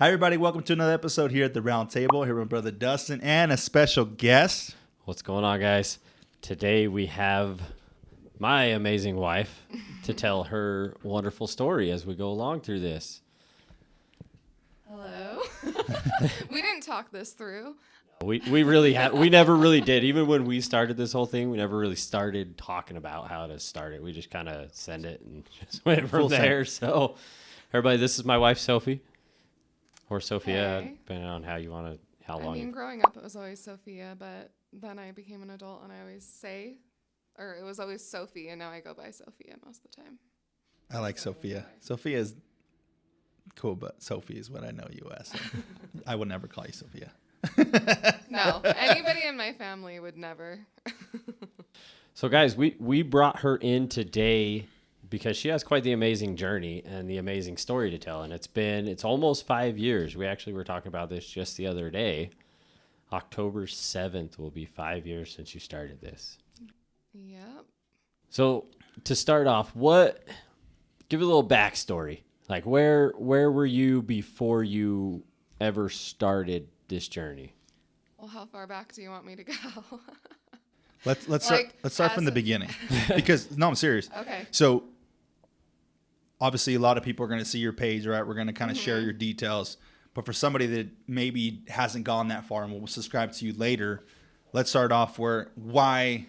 Hi, everybody. Welcome to another episode here at the Round Table. Here with my brother Dustin and a special guest. What's going on, guys? Today we have my amazing wife to tell her wonderful story as we go along through this. Hello. We didn't talk this through. We never really did. Even when we started this whole thing, we never really started talking about how to start it. We just kind of send it and just went from there. So, everybody, this is my wife, Sophie. Or Sophia, Hey. depending on how you want to, how long. I mean, growing up, it was always Sophia, but then I became an adult and I always say, or it was always Sophie, and now I go by Sophia most of the time. I like Sophia. Sophia is cool, but Sophie is what I know you as. So I will never call you Sophia. No, anybody in my family would never. So, guys, we brought her in today because she has quite the amazing journey and the amazing story to tell. And it's almost 5 years. We actually were talking about this just the other day. October 7th will be 5 years since you started this. Yep. So to start off, give a little backstory. Like where were you before you ever started this journey? Well, how far back do you want me to go? Let's start from the beginning because no, I'm serious. Okay. So obviously, a lot of people are going to see your page, right? We're going to kind of share your details. But for somebody that maybe hasn't gone that far and will subscribe to you later, let's start off why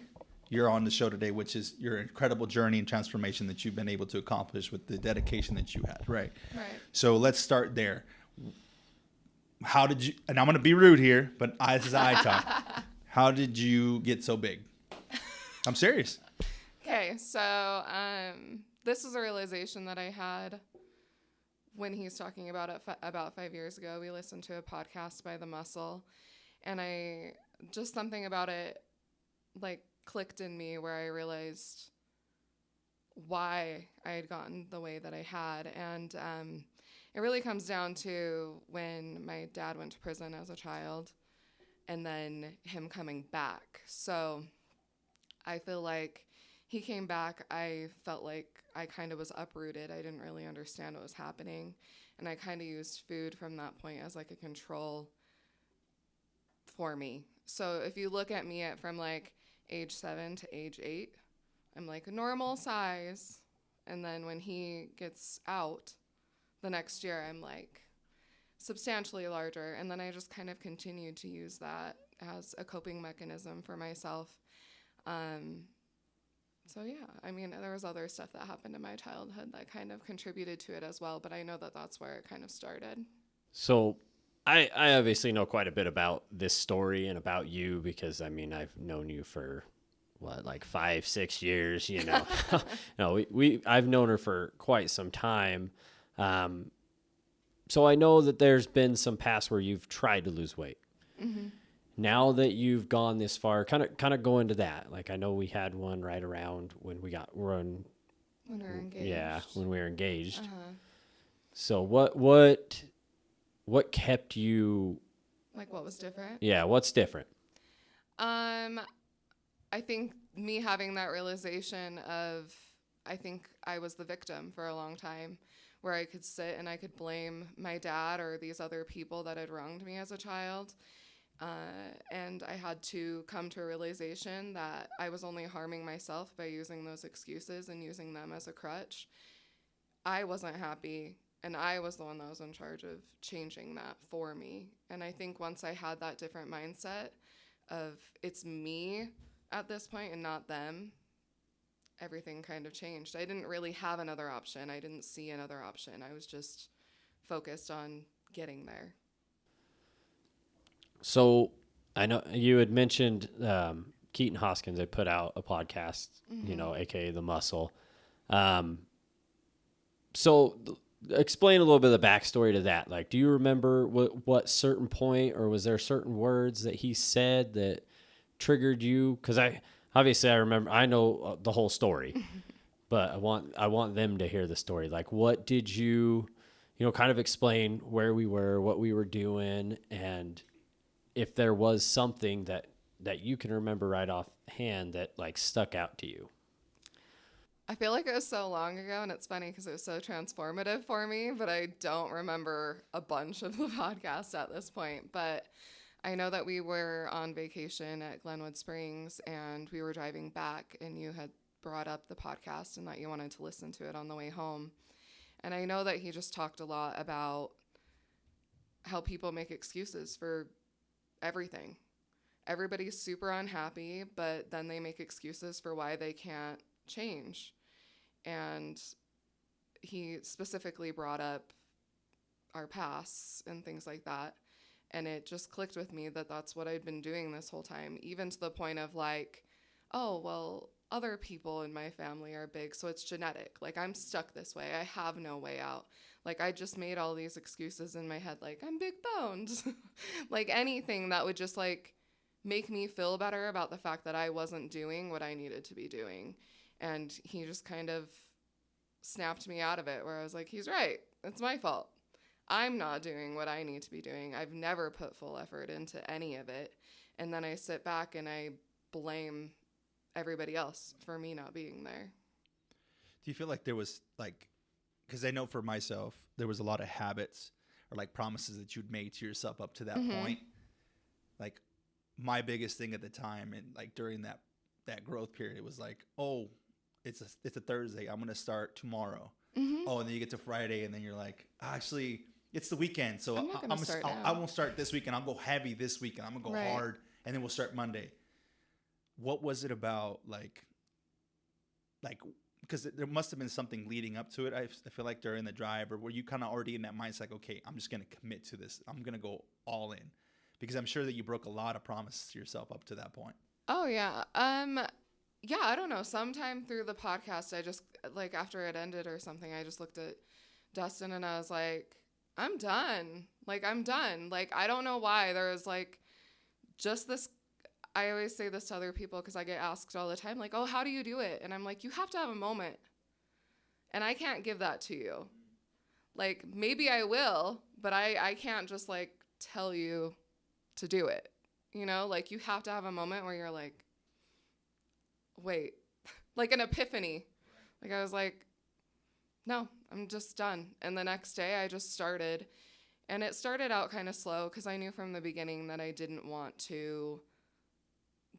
you're on the show today, which is your incredible journey and transformation that you've been able to accomplish with the dedication that you had, right? Right. So let's start there. How did you, and I'm going to be rude here, but this is I talk. How did you get so big? I'm serious. Okay, so this was a realization that I had when he's talking about it about 5 years ago. We listened to a podcast by The Muscle, and something about it like clicked in me where I realized why I had gotten the way that I had. And it really comes down to when my dad went to prison as a child and then him coming back. So I feel like he came back, I felt like I kind of was uprooted. I didn't really understand what was happening. And I kind of used food from that point as like a control for me. So if you look at me from like age 7 to age 8, I'm like a normal size. And then when he gets out the next year, I'm like substantially larger. And then I just kind of continued to use that as a coping mechanism for myself. So yeah, I mean, there was other stuff that happened in my childhood that kind of contributed to it as well, but I know that that's where it kind of started. So I obviously know quite a bit about this story and about you because, I mean, I've known you for, like 5-6 years, you know. No, I've known her for quite some time. So I know that there's been some past where you've tried to lose weight. Mm-hmm. Now that you've gone this far, kind of go into that. Like I know we had one right around when we were engaged. Yeah, when we were engaged. Uh-huh. So what kept you? Like what was different? Yeah, what's different? I think me having that realization of, I think I was the victim for a long time, where I could sit and I could blame my dad or these other people that had wronged me as a child. And I had to come to a realization that I was only harming myself by using those excuses and using them as a crutch. I wasn't happy, and I was the one that was in charge of changing that for me. And I think once I had that different mindset of it's me at this point and not them, everything kind of changed. I didn't really have another option. I didn't see another option. I was just focused on getting there. So I know you had mentioned Keaton Hoskins had put out a podcast, you know, aka The Muscle. So explain a little bit of the backstory to that. Like, do you remember what certain point, or was there certain words that he said that triggered you? Because I remember, I know the whole story, but I want them to hear the story. Like, what did you kind of explain where we were, what we were doing, and if there was something that you can remember right offhand that like stuck out to you. I feel like it was so long ago, and it's funny because it was so transformative for me, but I don't remember a bunch of the podcast at this point. But I know that we were on vacation at Glenwood Springs, and we were driving back, and you had brought up the podcast and that you wanted to listen to it on the way home. And I know that he just talked a lot about how people make excuses for everything. Everybody's super unhappy, but then they make excuses for why they can't change. And he specifically brought up our pasts and things like that. And it just clicked with me that that's what I'd been doing this whole time, even to the point of like, oh, well, other people in my family are big, so it's genetic. Like, I'm stuck this way. I have no way out. Like, I just made all these excuses in my head, like, I'm big boned. Like, anything that would just, like, make me feel better about the fact that I wasn't doing what I needed to be doing. And he just kind of snapped me out of it, where I was like, he's right. It's my fault. I'm not doing what I need to be doing. I've never put full effort into any of it. And then I sit back and I blame everybody else for me not being there. Do you feel like there was like, because I know for myself, there was a lot of habits or like promises that you'd made to yourself up to that point. Like my biggest thing at the time and like during that growth period was like, oh, it's a Thursday. I'm going to start tomorrow. Oh, and then you get to Friday and then you're like, actually, it's the weekend. So I won't start this weekend. I'll go heavy this weekend. I'm going to go hard and then we'll start Monday. What was it about like, because there must have been something leading up to it. I feel like during the drive, or were you kind of already in that mindset, like, okay, I'm just going to commit to this. I'm going to go all in, because I'm sure that you broke a lot of promises to yourself up to that point. Oh yeah. Yeah, I don't know. Sometime through the podcast, I just like after it ended or something, I just looked at Dustin and I was like, I'm done. Like, I'm done. Like, I don't know why there was like just this. I always say this to other people because I get asked all the time, like, oh, how do you do it? And I'm like, you have to have a moment. And I can't give that to you. Like, maybe I will, but I can't just, like, tell you to do it. You know? Like, you have to have a moment where you're like, wait. Like an epiphany. Like, I was like, no, I'm just done. And the next day I just started. And it started out kind of slow because I knew from the beginning that I didn't want to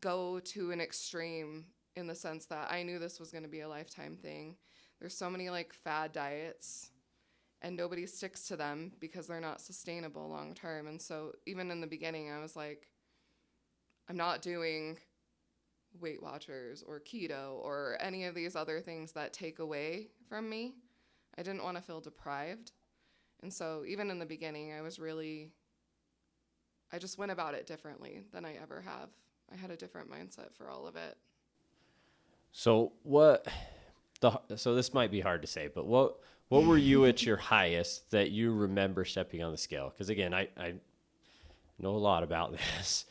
go to an extreme, in the sense that I knew this was going to be a lifetime thing. There's so many like fad diets and nobody sticks to them because they're not sustainable long term. And so even in the beginning, I was like, I'm not doing Weight Watchers or keto or any of these other things that take away from me. I didn't want to feel deprived. And so even in the beginning, I just went about it differently than I ever have. I had a different mindset for all of it. So so this might be hard to say, but what were you at your highest that you remember stepping on the scale? Because again, I know a lot about this.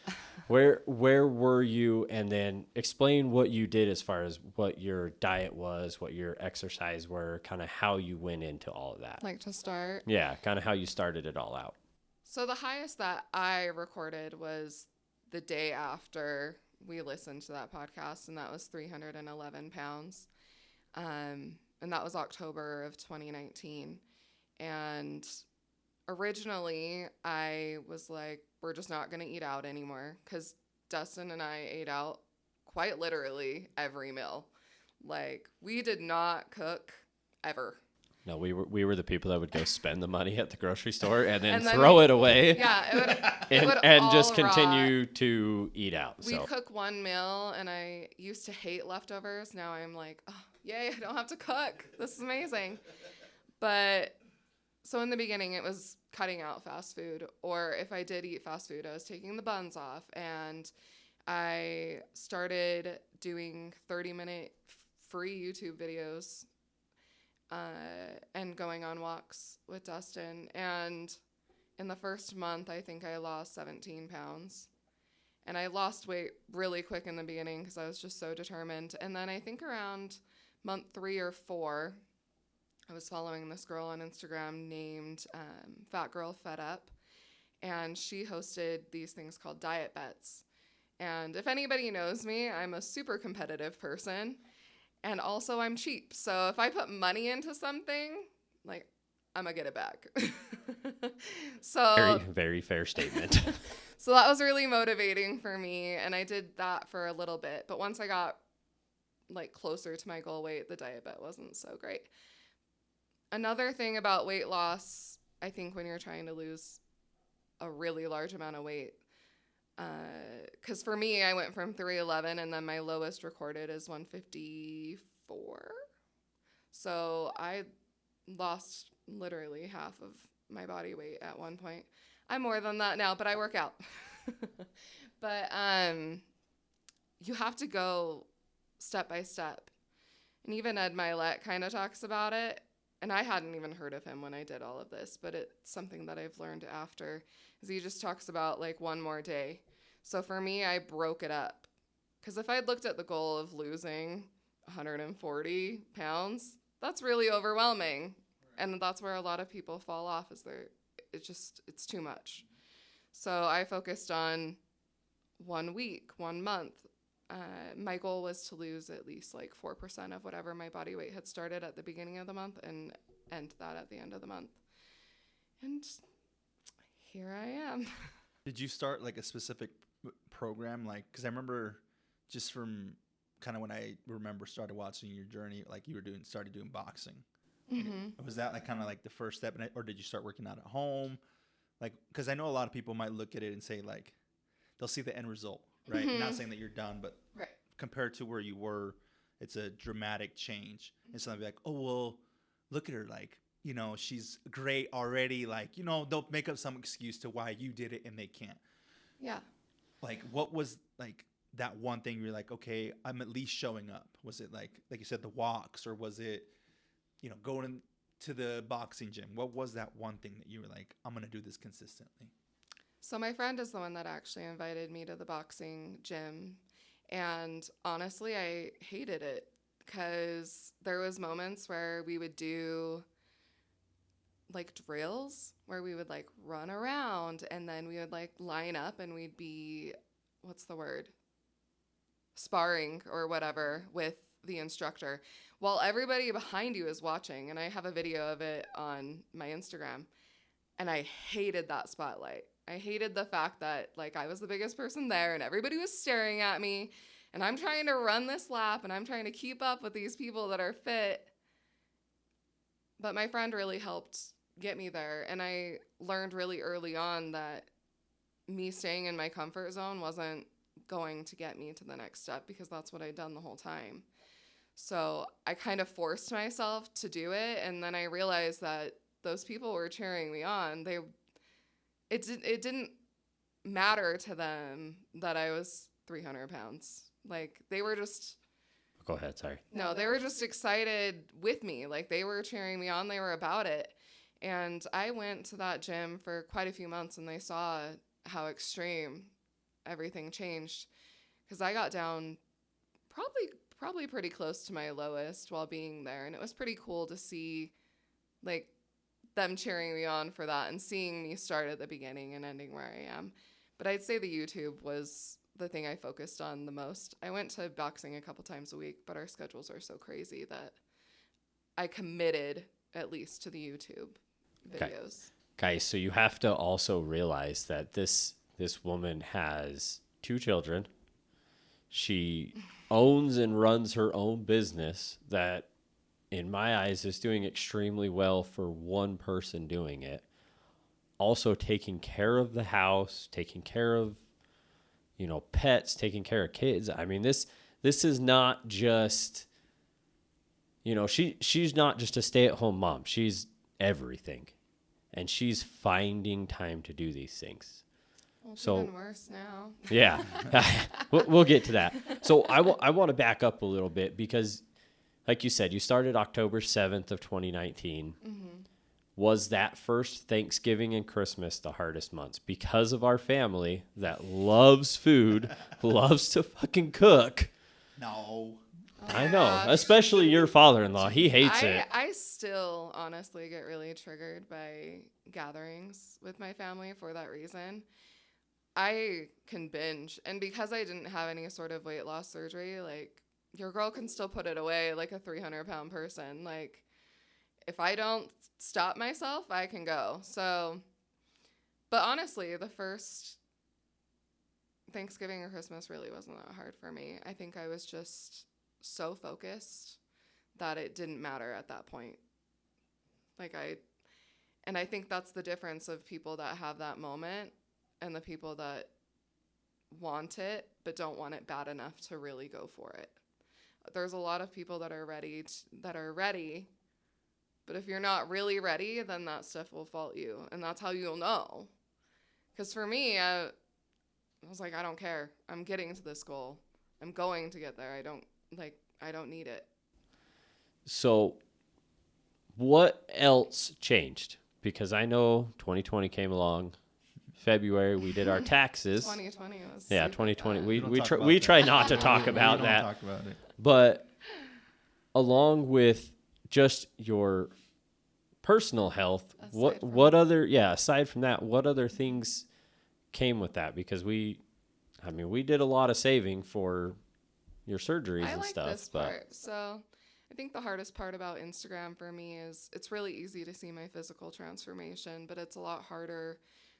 Where were you? And then explain what you did as far as what your diet was, what your exercise were, kind of how you went into all of that. Like to start? Yeah, kind of how you started it all out. So the highest that I recorded was the day after we listened to that podcast, and that was 311 pounds. And that was October of 2019. And originally I was like, we're just not going to eat out anymore, because Dustin and I ate out quite literally every meal. Like, we did not cook ever. No, we were the people that would go spend the money at the grocery store and then throw it away. Yeah, it would and all just rot. continue to eat out. We cook one meal, and I used to hate leftovers. Now I'm like, oh, yay, I don't have to cook. This is amazing. But so in the beginning, it was cutting out fast food. Or if I did eat fast food, I was taking the buns off. And I started doing 30-minute free YouTube videos and going on walks with Dustin. And in the first month, I think I lost 17 pounds. And I lost weight really quick in the beginning because I was just so determined. And then I think around month 3 or 4, I was following this girl on Instagram named Fat Girl Fed Up. And she hosted these things called diet bets. And if anybody knows me, I'm a super competitive person. And also I'm cheap. So if I put money into something, like, I'm going to get it back. So Very, very fair statement. so that was really motivating for me. And I did that for a little bit. But once I got like closer to my goal weight, the diet wasn't so great. Another thing about weight loss, I think when you're trying to lose a really large amount of weight, because for me, I went from 311 and then my lowest recorded is 154. So I lost literally half of my body weight at one point. I'm more than that now, but I work out. But you have to go step by step. And even Ed Milet kind of talks about it. And I hadn't even heard of him when I did all of this, but it's something that I've learned after. Is he just talks about like one more day. So for me, I broke it up. Because if I'd looked at the goal of losing 140 pounds, that's really overwhelming. And that's where a lot of people fall off, is it's too much. So I focused on 1 week, 1 month. My goal was to lose at least like 4% of whatever my body weight had started at the beginning of the month and end that at the end of the month. And here I am. Did you start like a specific program? Like, because I remember just from kind of when I started watching your journey, like you started doing boxing. Mm-hmm. Was that like kind of like the first step, or did you start working out at home? Like, because I know a lot of people might look at it and say like, they'll see the end result, right? Mm-hmm. Not saying that you're done, but right. Compared to where you were, it's a dramatic change. And so they'll be like, oh, well, look at her. Like, you know, she's great already. Like, you know, they'll make up some excuse to why you did it and they can't. Yeah. Like, what was like that one thing you're like, okay, I'm at least showing up? Was it like you said, the walks, or was it, you know, going to the boxing gym? What was that one thing that you were like, I'm going to do this consistently? So my friend is the one that actually invited me to the boxing gym. And honestly, I hated it because there was moments where we would do like drills where we would like run around and then we would like line up and we'd be, what's the word? Sparring or whatever with the instructor while everybody behind you is watching. And I have a video of it on my Instagram. And I hated that spotlight. I hated the fact that like I was the biggest person there and everybody was staring at me and I'm trying to run this lap and I'm trying to keep up with these people that are fit. But my friend really helped get me there. And I learned really early on that me staying in my comfort zone wasn't going to get me to the next step because that's what I'd done the whole time. So I kind of forced myself to do it. And then I realized that those people were cheering me on. It didn't matter to them that I was 300 pounds. Like, they were just... Go ahead, sorry. No, they were just excited with me. Like, they were cheering me on. They were about it. And I went to that gym for quite a few months, and they saw how extreme everything changed. Because I got down probably pretty close to my lowest while being there. And it was pretty cool to see, like, them cheering me on for that and seeing me start at the beginning and ending where I am. But I'd say the YouTube was the thing I focused on the most. I went to boxing a couple times a week, but our schedules are so crazy that I committed at least to the YouTube videos. Okay, so you have to also realize that this woman has 2 children. She owns and runs her own business that, in my eyes, is doing extremely well for one person doing it. Also taking care of the house, taking care of, you know, pets, taking care of kids. I mean, this is not just, you know, she's not just a stay-at-home mom. She's everything. And she's finding time to do these things. Well, it's even worse now. Yeah. We'll get to that. So I want to back up a little bit because, like you said, you started October 7th of 2019. Mm-hmm. Was that first Thanksgiving and Christmas the hardest months? Because of our family that loves food, loves to fucking cook. No. I know, especially your father-in-law. He hates it. I still honestly get really triggered by gatherings with my family for that reason. I can binge. And because I didn't have any sort of weight loss surgery, like, your girl can still put it away like a 300-pound person. Like, if I don't stop myself, I can go. So, but honestly, the first Thanksgiving or Christmas really wasn't that hard for me. I think I was just so focused that it didn't matter at that point. And I think that's the difference of people that have that moment and the people that want it but don't want it bad enough to really go for it. There's a lot of people that are ready, but if you're not really ready, then that stuff will fault you, and that's how you'll know. Because for me, I was like, I don't care. I'm getting to this goal. I'm going to get there. I don't need it. So what else changed? Because I know 2020 came along. February, we did our taxes. 2020 was. Yeah, super 2020. bad. We try not to talk about we that. don't talk about it. But along with just your personal health, aside from that, what other things came with that? Because we did a lot of saving for your surgeries and like stuff. This part. So I think the hardest part about Instagram for me is it's really easy to see my physical transformation, but it's a lot harder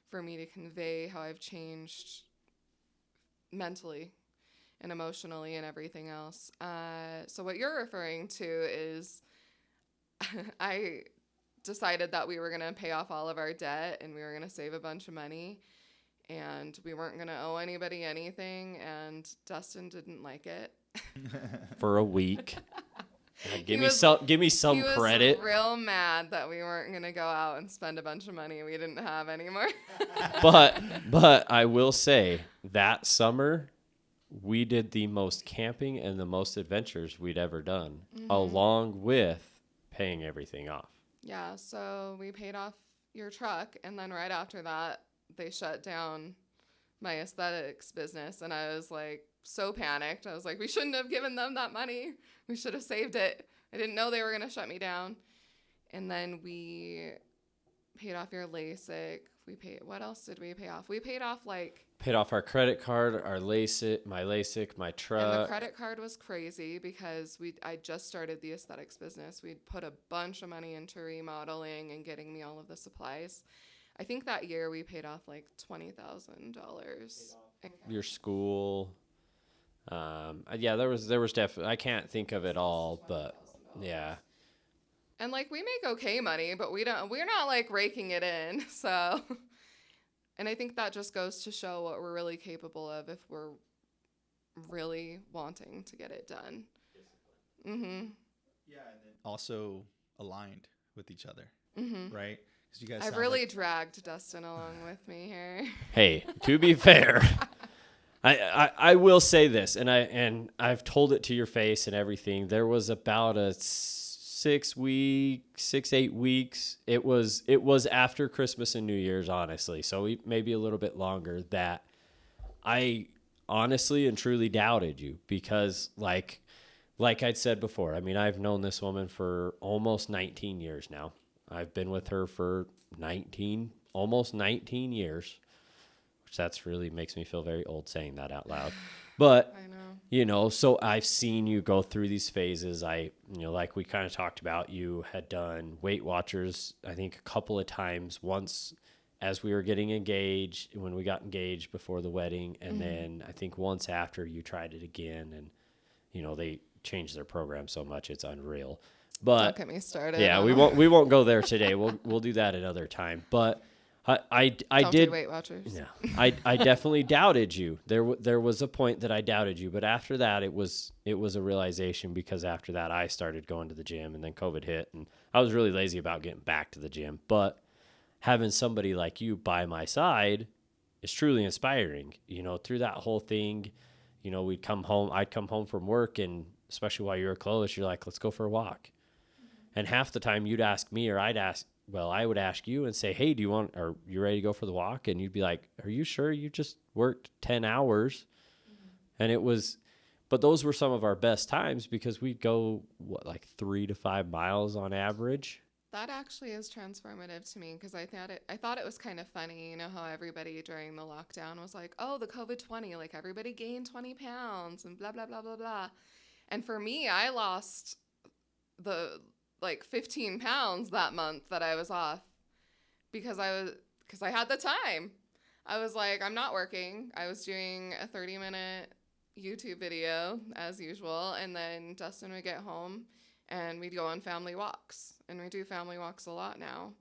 for me to convey how I've changed mentally and emotionally and everything else. So what you're referring to is I decided that we were going to pay off all of our debt and we were going to save a bunch of money and we weren't going to owe anybody anything, and Dustin didn't like it. For a week. Give me some he credit. was real mad that we weren't going to go out and spend a bunch of money we didn't have anymore. But I will say that summer we did the most camping and the most adventures we'd ever done, along with paying everything off. Yeah, so we paid off your truck, and then right after that, they shut down my aesthetics business, and I was like so panicked. I was like, we shouldn't have given them that money. We should have saved it. I didn't know they were going to shut me down. And then we paid off your LASIK. What else did we pay off? We paid off paid off our credit card, our LASIK, my truck. And the credit card was crazy because I just started the aesthetics business. We'd put a bunch of money into remodeling and getting me all of the supplies. I think that year we paid off like $20,000. Your school. There was definitely, I can't think of it all, but yeah. And like we make okay money, but we're not like raking it in. So, and I think that just goes to show what we're really capable of if we're really wanting to get it done. Mm-hmm. Yeah, and then also aligned with each other, right? Because you guys. I've really dragged Dustin along with me here. Hey, to be fair, I will say this, and I've told it to your face and everything. There was about a 8 weeks. It was after Christmas and New Year's, honestly. So maybe a little bit longer that I honestly and truly doubted you because like I'd said before, I mean, I've known this woman for almost 19 years now. I've been with her for almost 19 years, which that's really makes me feel very old saying that out loud. But, I know. So I've seen you go through these phases. Like we kind of talked about, you had done Weight Watchers, I think a couple of times, once as we were getting engaged, when we got engaged before the wedding. And then I think once after you tried it again, and, they changed their program so much. It's unreal. But don't get me started. Yeah, we won't go there today. We'll do that another time. But I don't did do Weight Watchers. Yeah, I definitely doubted you. There was a point that I doubted you, but after that it was a realization, because after that I started going to the gym, and then COVID hit, and I was really lazy about getting back to the gym. But having somebody like you by my side is truly inspiring. Through that whole thing, I'd come home from work, and especially while you were closed, you're like, let's go for a walk. And half the time you'd ask me, or I would ask you and say, hey, are you ready to go for the walk? And you'd be like, are you sure? You just worked 10 hours. And but those were some of our best times, because we'd go, 3 to 5 miles on average. That actually is transformative to me, because I thought it was kind of funny, how everybody during the lockdown was like, oh, the COVID-20, like everybody gained 20 pounds and blah, blah, blah, blah, blah. And for me, I lost the like 15 pounds that month that I was off because I had the time. I was like, I'm not working. I was doing a 30-minute YouTube video as usual, and then Dustin would get home and we'd go on family walks. And we do family walks a lot now.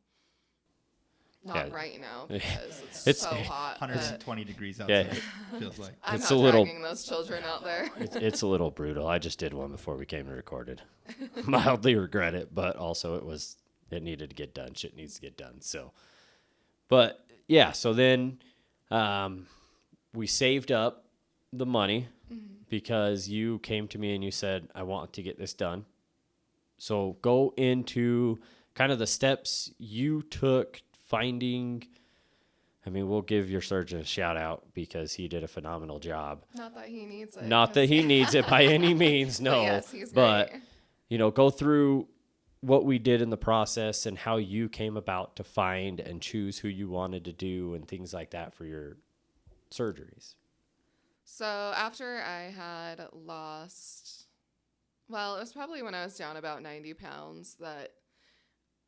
Not right now because it's so hot. 120 degrees outside, feels like. I'm It's not a little- dragging those children out there. It's a little brutal. I just did one before we came and recorded. Mildly regret it, but also it needed to get done. Shit needs to get done. So, but yeah, so then we saved up the money because you came to me and you said, I want to get this done. So go into kind of the steps you took finding. I mean, we'll give your surgeon a shout out because he did a phenomenal job. Not that he needs it. Not that he needs it by any means, no. But yes, he's but great. go through what we did in the process and how you came about to find and choose who you wanted to do and things like that for your surgeries. So after I had lost, well, it was probably when I was down about 90 pounds that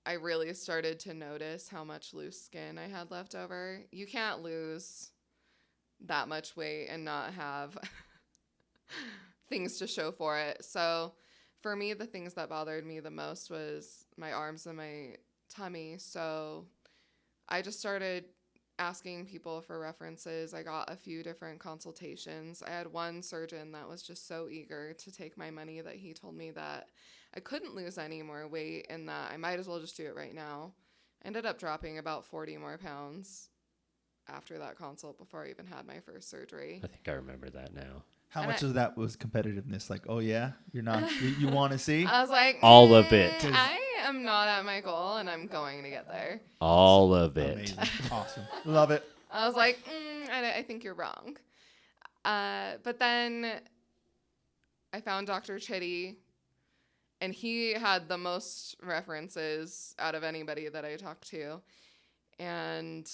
I really started to notice how much loose skin I had left over. You can't lose that much weight and not have things to show for it. So for me, the things that bothered me the most was my arms and my tummy. So I just started asking people for references. I got a few different consultations. I had one surgeon that was just so eager to take my money that he told me that I couldn't lose any more weight and that I might as well just do it right now. I ended up dropping about 40 more pounds after that consult before I even had my first surgery. I think I remember that now. How much of that was competitiveness? Like, oh yeah, you're not, you want to see? I was like, all of it. I am not at my goal and I'm going to get there. All of it. Amazing. Awesome. Love it. I was like, I think you're wrong. But then I found Dr. Chitty, and he had the most references out of anybody that I talked to. And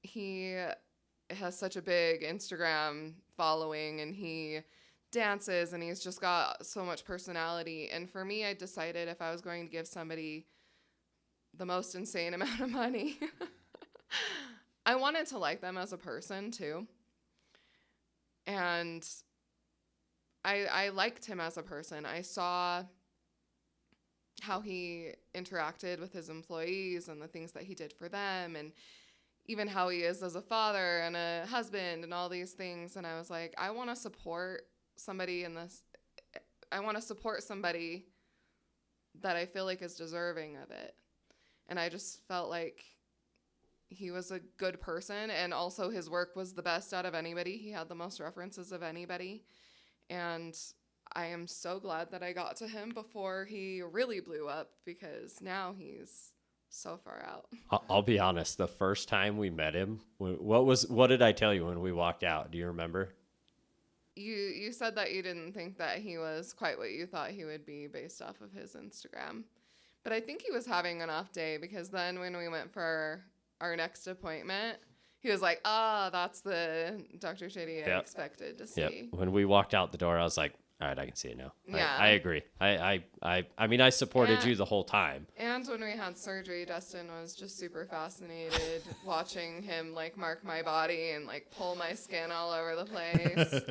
he has such a big Instagram following, and he dances, and he's just got so much personality. And for me, I decided if I was going to give somebody the most insane amount of money, I wanted to like them as a person too. And I liked him as a person. I saw how he interacted with his employees and the things that he did for them, and even how he is as a father and a husband and all these things. And I was like, I want to support somebody in this. I want to support somebody that I feel like is deserving of it. And I just felt like he was a good person, and also his work was the best out of anybody. He had the most references of anybody. And I am so glad that I got to him before he really blew up, because now he's so far out. I'll be honest. The first time we met him, what did I tell you when we walked out? Do you remember? You said that you didn't think that he was quite what you thought he would be based off of his Instagram. But I think he was having an off day, because then when we went for our next appointment, he was like, that's the Dr. Shady I expected to see. Yep. When we walked out the door, I was like, all right, I can see it now. Yeah. I agree. I mean, I supported you the whole time. And when we had surgery, Dustin was just super fascinated watching him like mark my body and like pull my skin all over the place.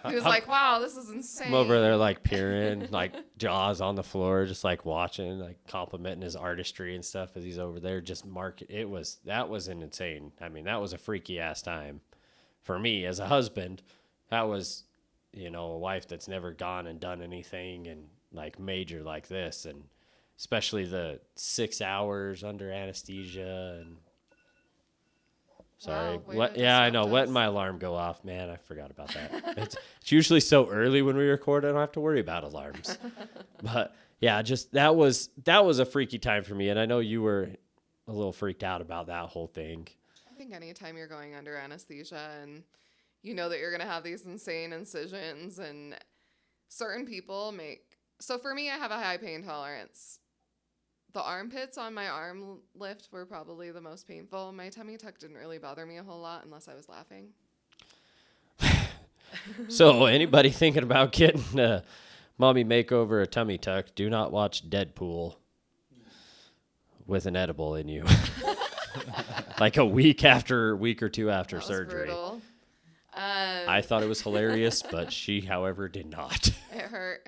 He was like, wow, this is insane. I'm over there like peering, like jaws on the floor, just like watching, like complimenting his artistry and stuff as he's over there just marking. That was an insane. I mean, that was a freaky ass time for me as a husband. That was, a wife that's never gone and done anything and like major like this, and especially the 6 hours under anesthesia. And sorry, Wow, I know, letting my alarm go off, man, I forgot about that. It's usually so early when we record, I don't have to worry about alarms. But yeah, just that was a freaky time for me, and I know you were a little freaked out about that whole thing. I think anytime you're going under anesthesia and you know that you're going to have these insane incisions, and certain people so for me, I have a high pain tolerance. The armpits on my arm lift were probably the most painful. My tummy tuck didn't really bother me a whole lot unless I was laughing. So anybody thinking about getting a mommy makeover, a tummy tuck, do not watch Deadpool with an edible in you. Like a week or two after That was surgery. brutal. I thought it was hilarious, but she, however, did not. It hurt.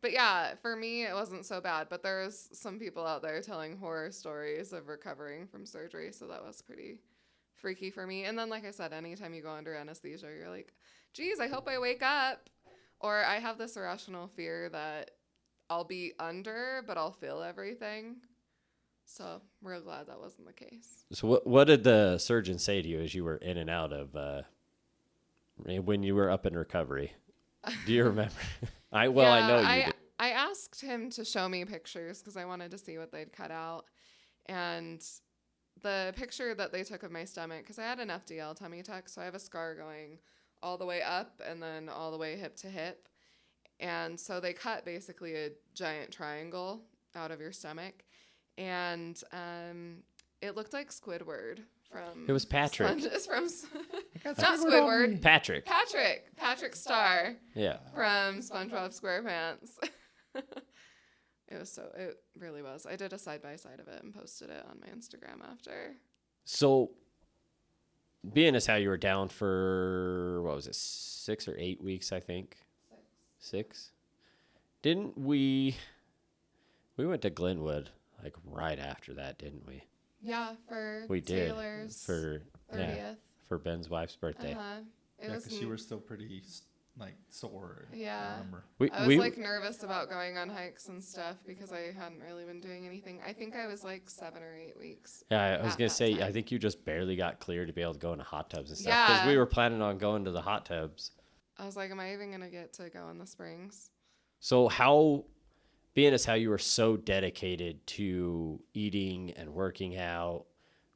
But yeah, for me, it wasn't so bad. But there's some people out there telling horror stories of recovering from surgery. So that was pretty freaky for me. And then, like I said, anytime you go under anesthesia, you're like, geez, I hope I wake up. Or I have this irrational fear that I'll be under, but I'll feel everything. So real glad that wasn't the case. So what did the surgeon say to you as you were in and out of when you were up in recovery? Do you remember? I know you did. I asked him to show me pictures because I wanted to see what they'd cut out. And the picture that they took of my stomach, because I had an FDL tummy tuck, so I have a scar going all the way up and then all the way hip to hip. And so they cut basically a giant triangle out of your stomach. And it looked like Squidward from... It was Patrick. It's from... Not Squidward. Patrick. Patrick Star. Yeah. From SpongeBob SquarePants. It really was. I did a side-by-side of it and posted it on my Instagram after. So, being as how you were down for, what was it, 6 or 8 weeks, I think? 6? Didn't we went to Glenwood, like, right after that, didn't we? Yeah, for we Taylor's did. For 30th. Yeah, for Ben's wife's birthday. Yeah, because you were still pretty, like, sore. Yeah. I remember. I was, like, nervous about going on hikes and stuff because I hadn't really been doing anything. I think I was, like, 7 or 8 weeks. Yeah, I was going to say, time. I think you just barely got cleared to be able to go into hot tubs and stuff. Yeah. Because we were planning on going to the hot tubs. I was like, am I even going to get to go in the springs? So being as how you were so dedicated to eating and working out,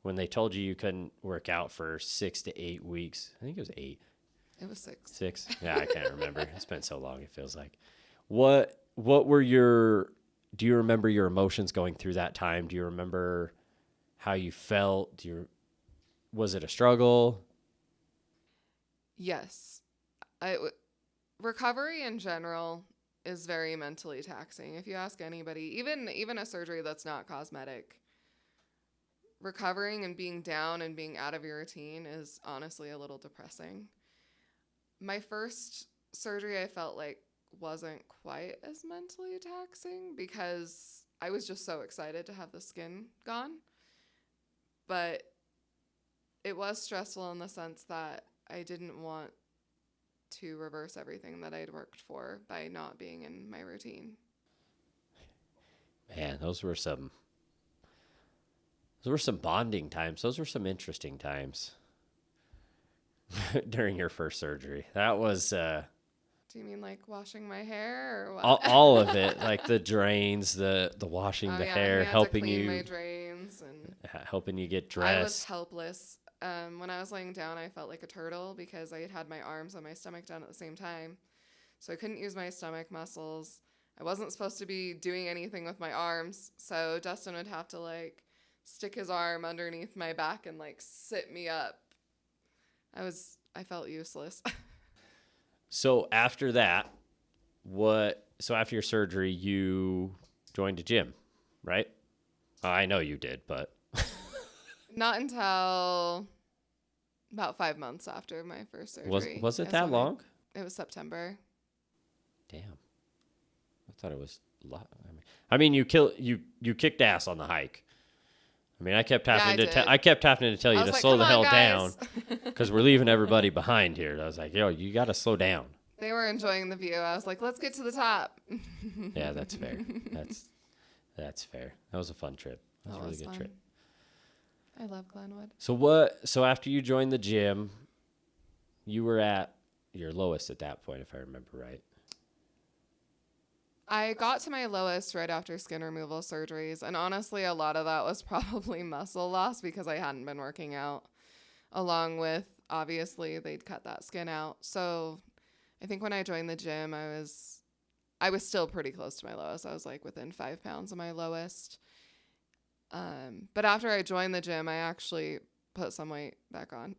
when they told you couldn't work out for 6 to 8 weeks, I think it was 8. It was 6. 6? Yeah, I can't remember. It's been so long, it feels like. What were do you remember your emotions going through that time? Do you remember how you felt? Was it a struggle? Yes. Recovery in general is very mentally taxing. If you ask anybody, even a surgery that's not cosmetic, recovering and being down and being out of your routine is honestly a little depressing. My first surgery, I felt like wasn't quite as mentally taxing because I was just so excited to have the skin gone. But it was stressful in the sense that I didn't want to reverse everything that I'd worked for by not being in my routine. Man, those were some bonding times. Those were some interesting times during your first surgery. That was Do you mean like washing my hair or what? all of it, like the drains, the washing the hair, he had helping to clean you my drains and helping you get I was dressed. helpless. When I was laying down, I felt like a turtle because I had my arms and my stomach down at the same time. So I couldn't use my stomach muscles. I wasn't supposed to be doing anything with my arms. So Dustin would have to like stick his arm underneath my back and like sit me up. I felt useless. So after that, after your surgery, you joined a gym, right? I know you did, but Not until about 5 months after my first surgery. Was it that long? It was September. Damn. I thought it was a lot. I mean, you kicked ass on the hike. I mean, I kept having to tell you to slow the hell down because we're leaving everybody behind here. I was like, yo, you got to slow down. They were enjoying the view. I was like, let's get to the top. Yeah, that's fair. That's fair. That was a fun trip. That was a really good fun. trip. I love Glenwood. So after you joined the gym, you were at your lowest at that point, if I remember right. I got to my lowest right after skin removal surgeries, and honestly, a lot of that was probably muscle loss because I hadn't been working out, along with, obviously, they'd cut that skin out. So I think when I joined the gym, I was still pretty close to my lowest. I was like within 5 pounds of my lowest. But after I joined the gym, I actually put some weight back on.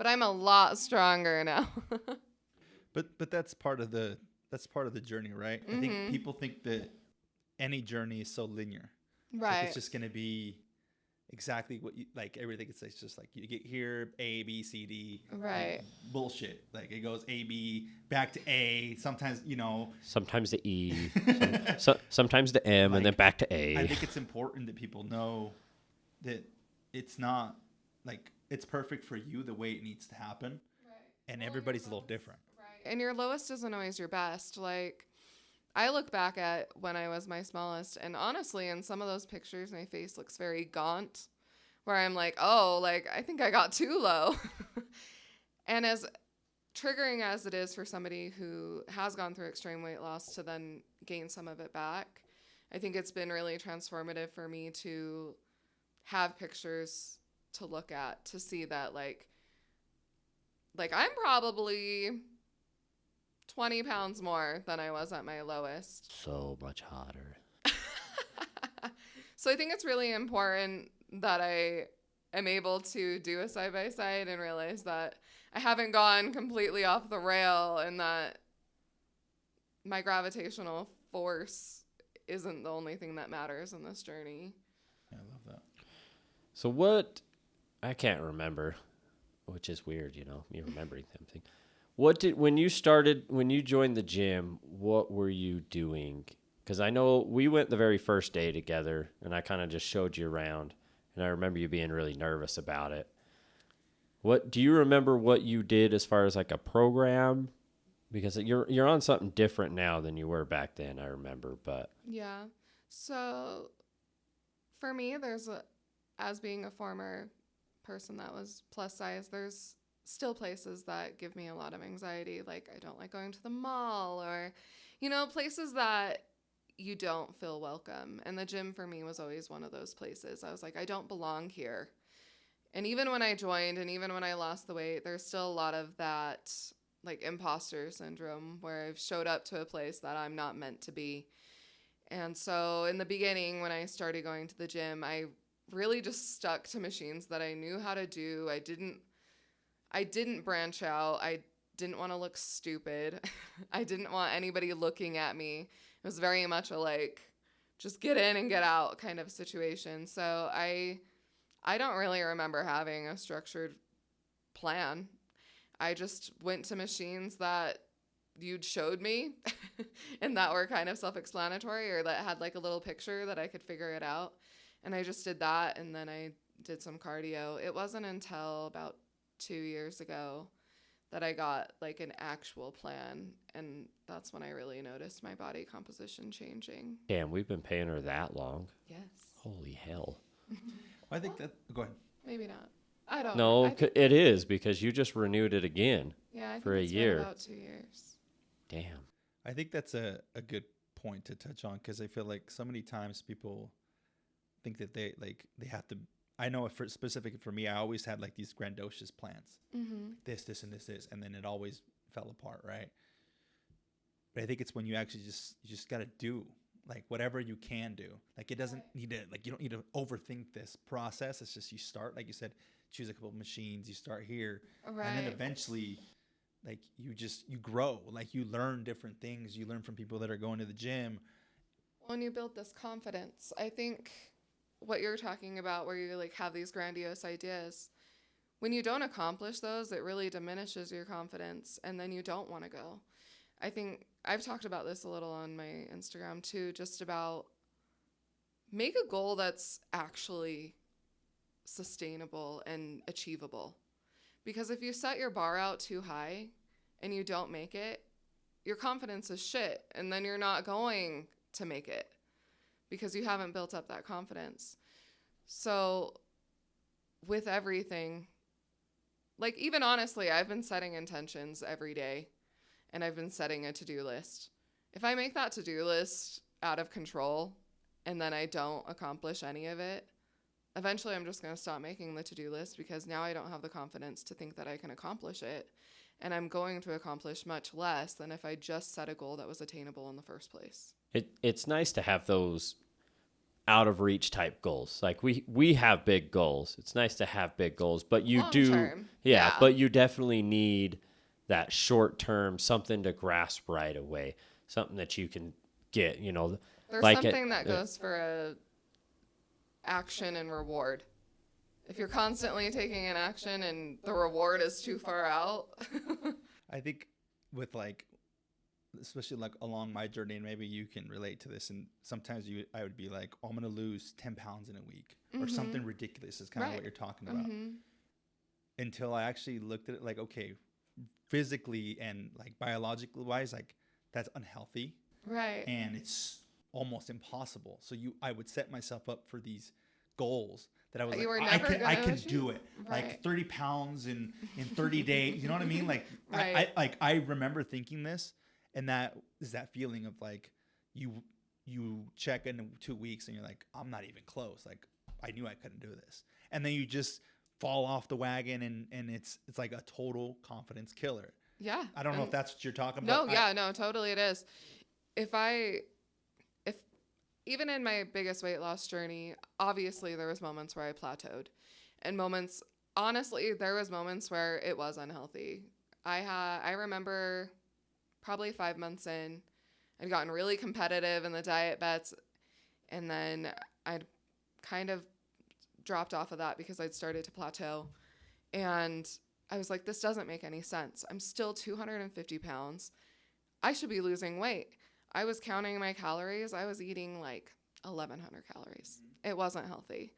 but I'm a lot stronger now. But that's part of the journey, right? I think people think that any journey is so linear. Right. Like it's just going to be exactly what you like. Everything it's just like you get here A B C D. Right. Bullshit. Like it goes A B back to A. Sometimes Sometimes the E, sometimes the M, and then back to A. I think it's important that people know that it's not like it's perfect for you the way it needs to happen, and everybody's a little different. Right. And your lowest isn't always your best. Like I look back at when I was my smallest, and honestly, in some of those pictures, my face looks very gaunt, where I'm like, oh, like, I think I got too low. And as triggering as it is for somebody who has gone through extreme weight loss to then gain some of it back, I think it's been really transformative for me to have pictures to look at, to see that, like I'm probably 20 pounds more than I was at my lowest. So much hotter. So I think it's really important that I am able to do a side-by-side and realize that I haven't gone completely off the rail and that my gravitational force isn't the only thing that matters in this journey. Yeah, I love that. So I can't remember, which is weird, me remembering something. When you joined the gym, what were you doing? Because I know we went the very first day together, and I kind of just showed you around, and I remember you being really nervous about it. Do you remember what you did as far as like a program? Because you're on something different now than you were back then, I remember, but. Yeah. So for me, as being a former person that was plus size, there's still places that give me a lot of anxiety. Like I don't like going to the mall or, places that you don't feel welcome. And the gym for me was always one of those places. I was like, I don't belong here. And even when I joined and even when I lost the weight, there's still a lot of that like imposter syndrome where I've showed up to a place that I'm not meant to be. And so in the beginning, when I started going to the gym, I really just stuck to machines that I knew how to do. I didn't branch out. I didn't want to look stupid. I didn't want anybody looking at me. It was very much a like, just get in and get out kind of situation. So I don't really remember having a structured plan. I just went to machines that you'd showed me and that were kind of self-explanatory or that had like a little picture that I could figure it out. And I just did that, and then I did some cardio. It wasn't until about 2 years ago that I got like an actual plan, and that's when I really noticed my body composition changing. Damn, we've been paying her that long. Yes. Holy hell. I think that. Go ahead. Maybe not. I don't know. know. It is because you just renewed it again. Yeah, I think for a it's year. been about 2 years. Damn. I think that's a good point to touch on because I feel like so many times people think that they have to. I know specifically for me, I always had like these grandiose plans. Mm-hmm. This, and this, and then it always fell apart, right? But I think it's when you actually just got to do like whatever you can do. Like it doesn't need to, like you don't need to overthink this process. It's just you start, like you said, choose a couple of machines, you start here, Right. and then eventually like you grow, like you learn different things. You learn from people that are going to the gym. When you build this confidence, I think what you're talking about where you like have these grandiose ideas, when you don't accomplish those, it really diminishes your confidence and then you don't want to go. I think I've talked about this a little on my Instagram too, just about make a goal that's actually sustainable and achievable. Because if you set your bar out too high and you don't make it, your confidence is shit and then you're not going to make it because you haven't built up that confidence. So with everything, like even honestly, I've been setting intentions every day and I've been setting a to-do list. If I make that to-do list out of control and then I don't accomplish any of it, eventually I'm just going to stop making the to-do list because now I don't have the confidence to think that I can accomplish it. And I'm going to accomplish much less than if I just set a goal that was attainable in the first place. It's nice to have those out of reach type goals. Like we have big goals. It's nice to have big goals, but you Long do, term. yeah, but you definitely need that short term, something to grasp right away, something that you can get, you know, There's like something that goes for a action and reward. If you're constantly taking an action and the reward is too far out. I think with like, especially like along my journey, and maybe you can relate to this. And sometimes I would be like, oh, I'm going to lose 10 pounds in a week or something ridiculous is kind of what you're talking about. Until I actually looked at it like, okay, physically and like biologically wise, like that's unhealthy. Right. And it's almost impossible. So I would set myself up for these goals that I was I can do it. Right. Like 30 pounds in 30 days. You know what I mean? Like right. I remember thinking this, and that is that feeling of like you check in 2 weeks and you're like, I'm not even close. Like I knew I couldn't do this. And then you just fall off the wagon and it's like a total confidence killer. Yeah. I don't know if that's what you're talking about. No, totally it is. If even in my biggest weight loss journey, obviously there was moments where I plateaued, and honestly, there was moments where it was unhealthy. I remember probably 5 months in, I'd gotten really competitive in the diet bets, and then I'd kind of dropped off of that because I'd started to plateau, and I was like, this doesn't make any sense. I'm still 250 pounds. I should be losing weight. I was counting my calories. I was eating like 1,100 calories. It wasn't healthy.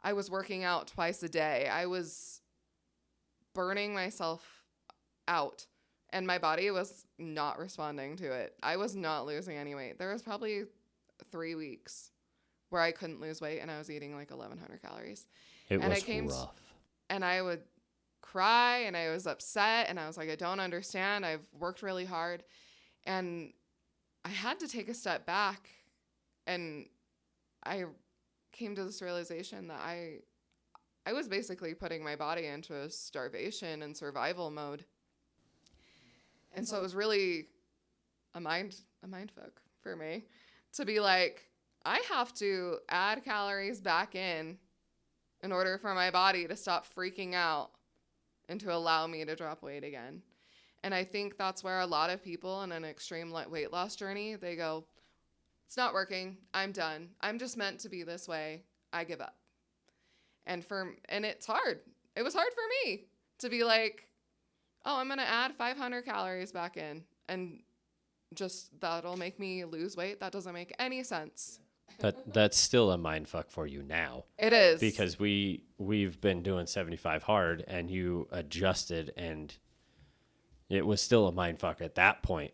I was working out twice a day. I was burning myself out, and my body was not responding to it. I was not losing any weight. There was probably 3 weeks where I couldn't lose weight, and I was eating like 1,100 calories. It was rough. And I would cry, and I was upset, and I was like, I don't understand. I've worked really hard, and I had to take a step back, and I came to this realization that I was basically putting my body into a starvation and survival mode. And so it was really a mind fuck for me to be like, I have to add calories back in order for my body to stop freaking out and to allow me to drop weight again. And I think that's where a lot of people in an extreme weight loss journey, they go, it's not working. I'm done. I'm just meant to be this way. I give up. And it's hard. It was hard for me to be like, oh, I'm going to add 500 calories back in, and just that'll make me lose weight. That doesn't make any sense. That's still a mind fuck for you now. It is. Because we've been doing 75 hard, and you adjusted, and it was still a mind fuck at that point.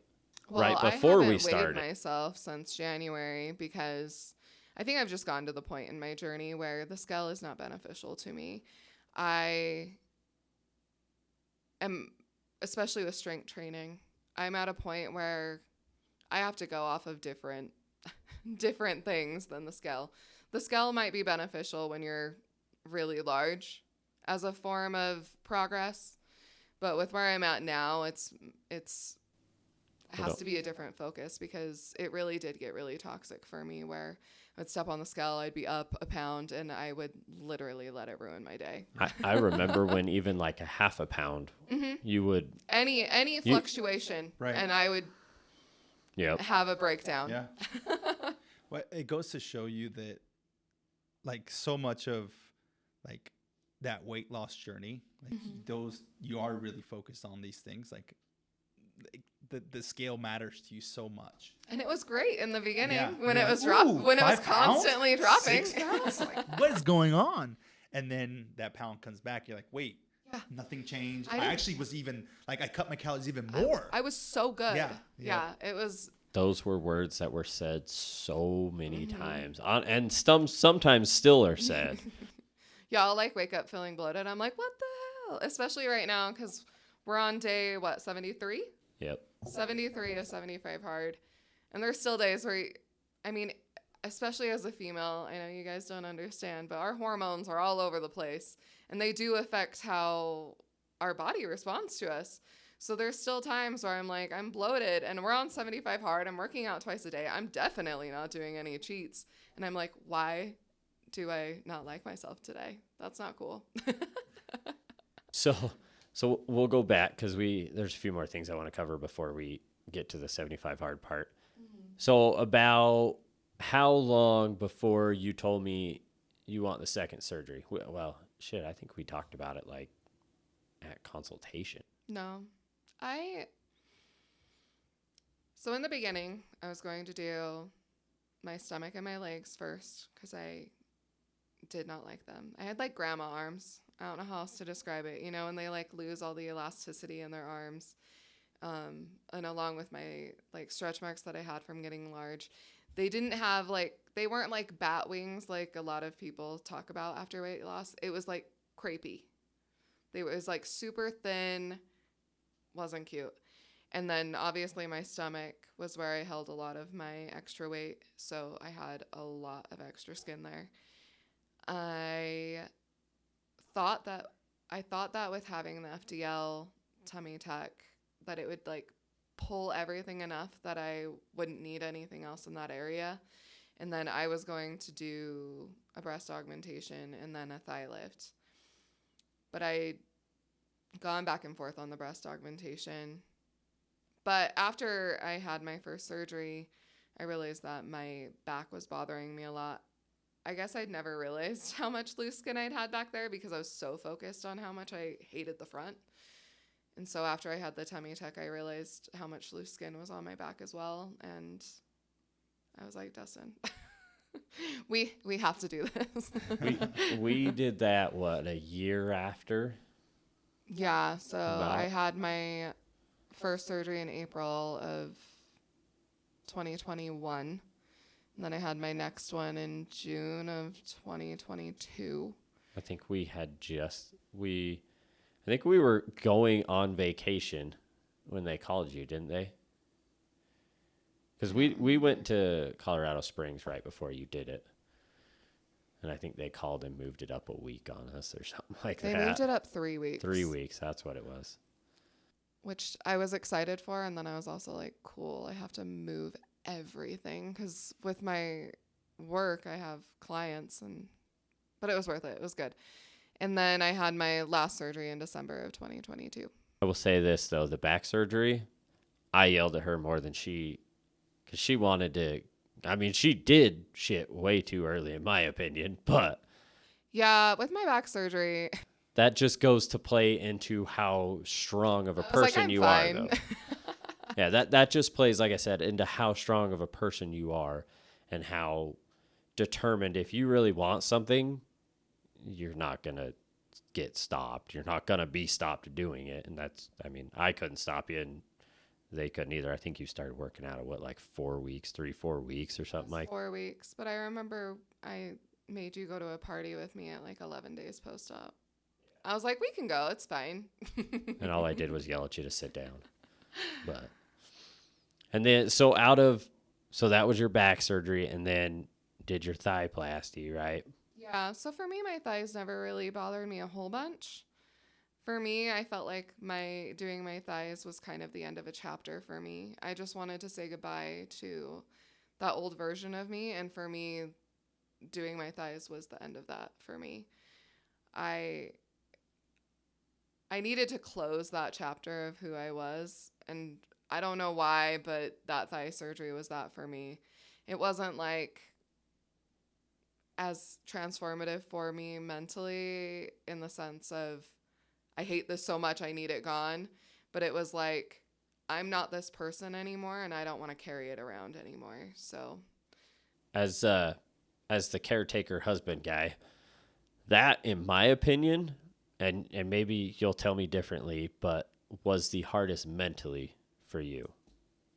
Well, right before we started. I haven't weighed myself since January because I think I've just gotten to the point in my journey where the scale is not beneficial to me. I am, especially with strength training, I'm at a point where I have to go off of different things than the scale. The scale might be beneficial when you're really large as a form of progress, but with where I'm at now, it has to be a different focus because it really did get really toxic for me where I'd step on the scale, I'd be up a pound, and I would literally let it ruin my day. I remember when even like a half a pound, you would... Any fluctuation, right. And I would have a breakdown. Yeah. Well, it goes to show you that like so much of like that weight loss journey, like you are really focused on these things, like the scale matters to you so much. And it was great in the beginning when it was constantly dropping. 6 pounds? Like, what is going on? And then that pound comes back. You're like, wait, nothing changed. I actually was even like, I cut my calories even more. I was so good. Yeah. It was. Those were words that were said so many times, and sometimes still are said. Yeah, I'll like wake up feeling bloated. I'm like, what the hell? Especially right now because we're on day 73. Yep. 73 to 75 hard. And there's still days where, especially as a female, I know you guys don't understand, but our hormones are all over the place. And they do affect how our body responds to us. So there's still times where I'm like, I'm bloated and we're on 75 hard. I'm working out twice a day. I'm definitely not doing any cheats. And I'm like, why do I not like myself today? That's not cool. So we'll go back because there's a few more things I want to cover before we get to the 75 hard part. So about how long before you told me you want the second surgery? Well, shit, I think we talked about it like at consultation. No. So in the beginning, I was going to do my stomach and my legs first because I did not like them. I had like grandma arms. I don't know how else to describe it, and they like lose all the elasticity in their arms. And along with my like stretch marks that I had from getting large, they didn't have they weren't like bat wings like a lot of people talk about after weight loss. It was like crepey. It was like super thin, wasn't cute. And then obviously my stomach was where I held a lot of my extra weight. So I had a lot of extra skin there. I thought that with having the FDL tummy tuck that it would like pull everything enough that I wouldn't need anything else in that area. And then I was going to do a breast augmentation and then a thigh lift. But I gone back and forth on the breast augmentation. But after I had my first surgery, I realized that my back was bothering me a lot. I guess I'd never realized how much loose skin I'd had back there because I was so focused on how much I hated the front. And so after I had the tummy tuck, I realized how much loose skin was on my back as well. And I was like, Dustin, we have to do this. we did that, a year after? Yeah, so I had my first surgery in April of 2021. And then I had my next one in June of 2022. I think we were going on vacation when they called you, didn't they? Because we went to Colorado Springs right before you did it. And I think they called and moved it up a week on us or something like that. They moved it up 3 weeks. 3 weeks, that's what it was. Which I was excited for. And then I was also like, cool, I have to move everything. Because with my work, I have clients. But it was worth it. It was good. And then I had my last surgery in December of 2022. I will say this, though. The back surgery, I yelled at her more than because she wanted to. I mean, she did shit way too early, in my opinion. But yeah, with my back surgery, that just goes to play into how strong of a person you are, though. Yeah, that just plays, like I said, into how strong of a person you are and how determined. If you really want something, you're not going to get stopped. You're not going to be stopped doing it. And I couldn't stop you, and they couldn't either. I think you started working out at 4 weeks, 4 weeks or something like that. 4 weeks. But I remember I made you go to a party with me at 11 days post-op. I was like, we can go. It's fine. And all I did was yell at you to sit down. And then, so that was your back surgery, and then did your thigh-plasty, right? Yeah. So for me, my thighs never really bothered me a whole bunch. For me, I felt like doing my thighs was kind of the end of a chapter for me. I just wanted to say goodbye to that old version of me. And for me, doing my thighs was the end of that for me. I needed to close that chapter of who I was. And I don't know why, but that thigh surgery was that for me. It wasn't as transformative for me mentally in the sense of, I hate this so much, I need it gone. But it was like, I'm not this person anymore, and I don't want to carry it around anymore. So, as the caretaker husband guy, that, in my opinion, and maybe you'll tell me differently, but was the hardest mentally for you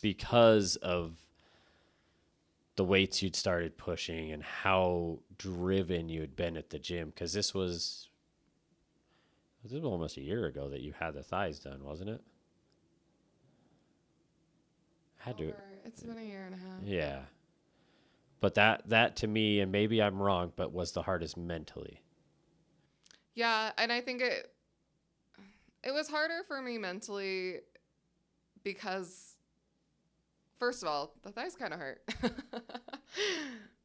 because of the weights you'd started pushing and how driven you had been at the gym. Because this was almost a year ago that you had the thighs done, wasn't it? It's been a year and a half. Yeah. But that to me, and maybe I'm wrong, but was the hardest mentally. Yeah, and I think it was harder for me mentally because, first of all, the thighs kind of hurt.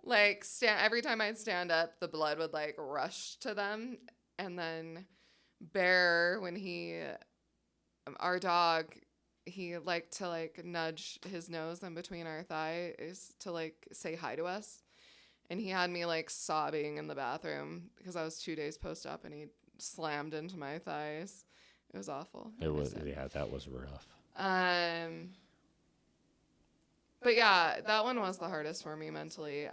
Like every time I'd stand up, the blood would like rush to them. And then Bear, when our dog, he liked to like nudge his nose in between our thighs to like say hi to us. And he had me like sobbing in the bathroom because I was 2 days post-op and he slammed into my thighs. It was awful. It was, yeah, that was rough. But yeah, that one was the hardest for me mentally.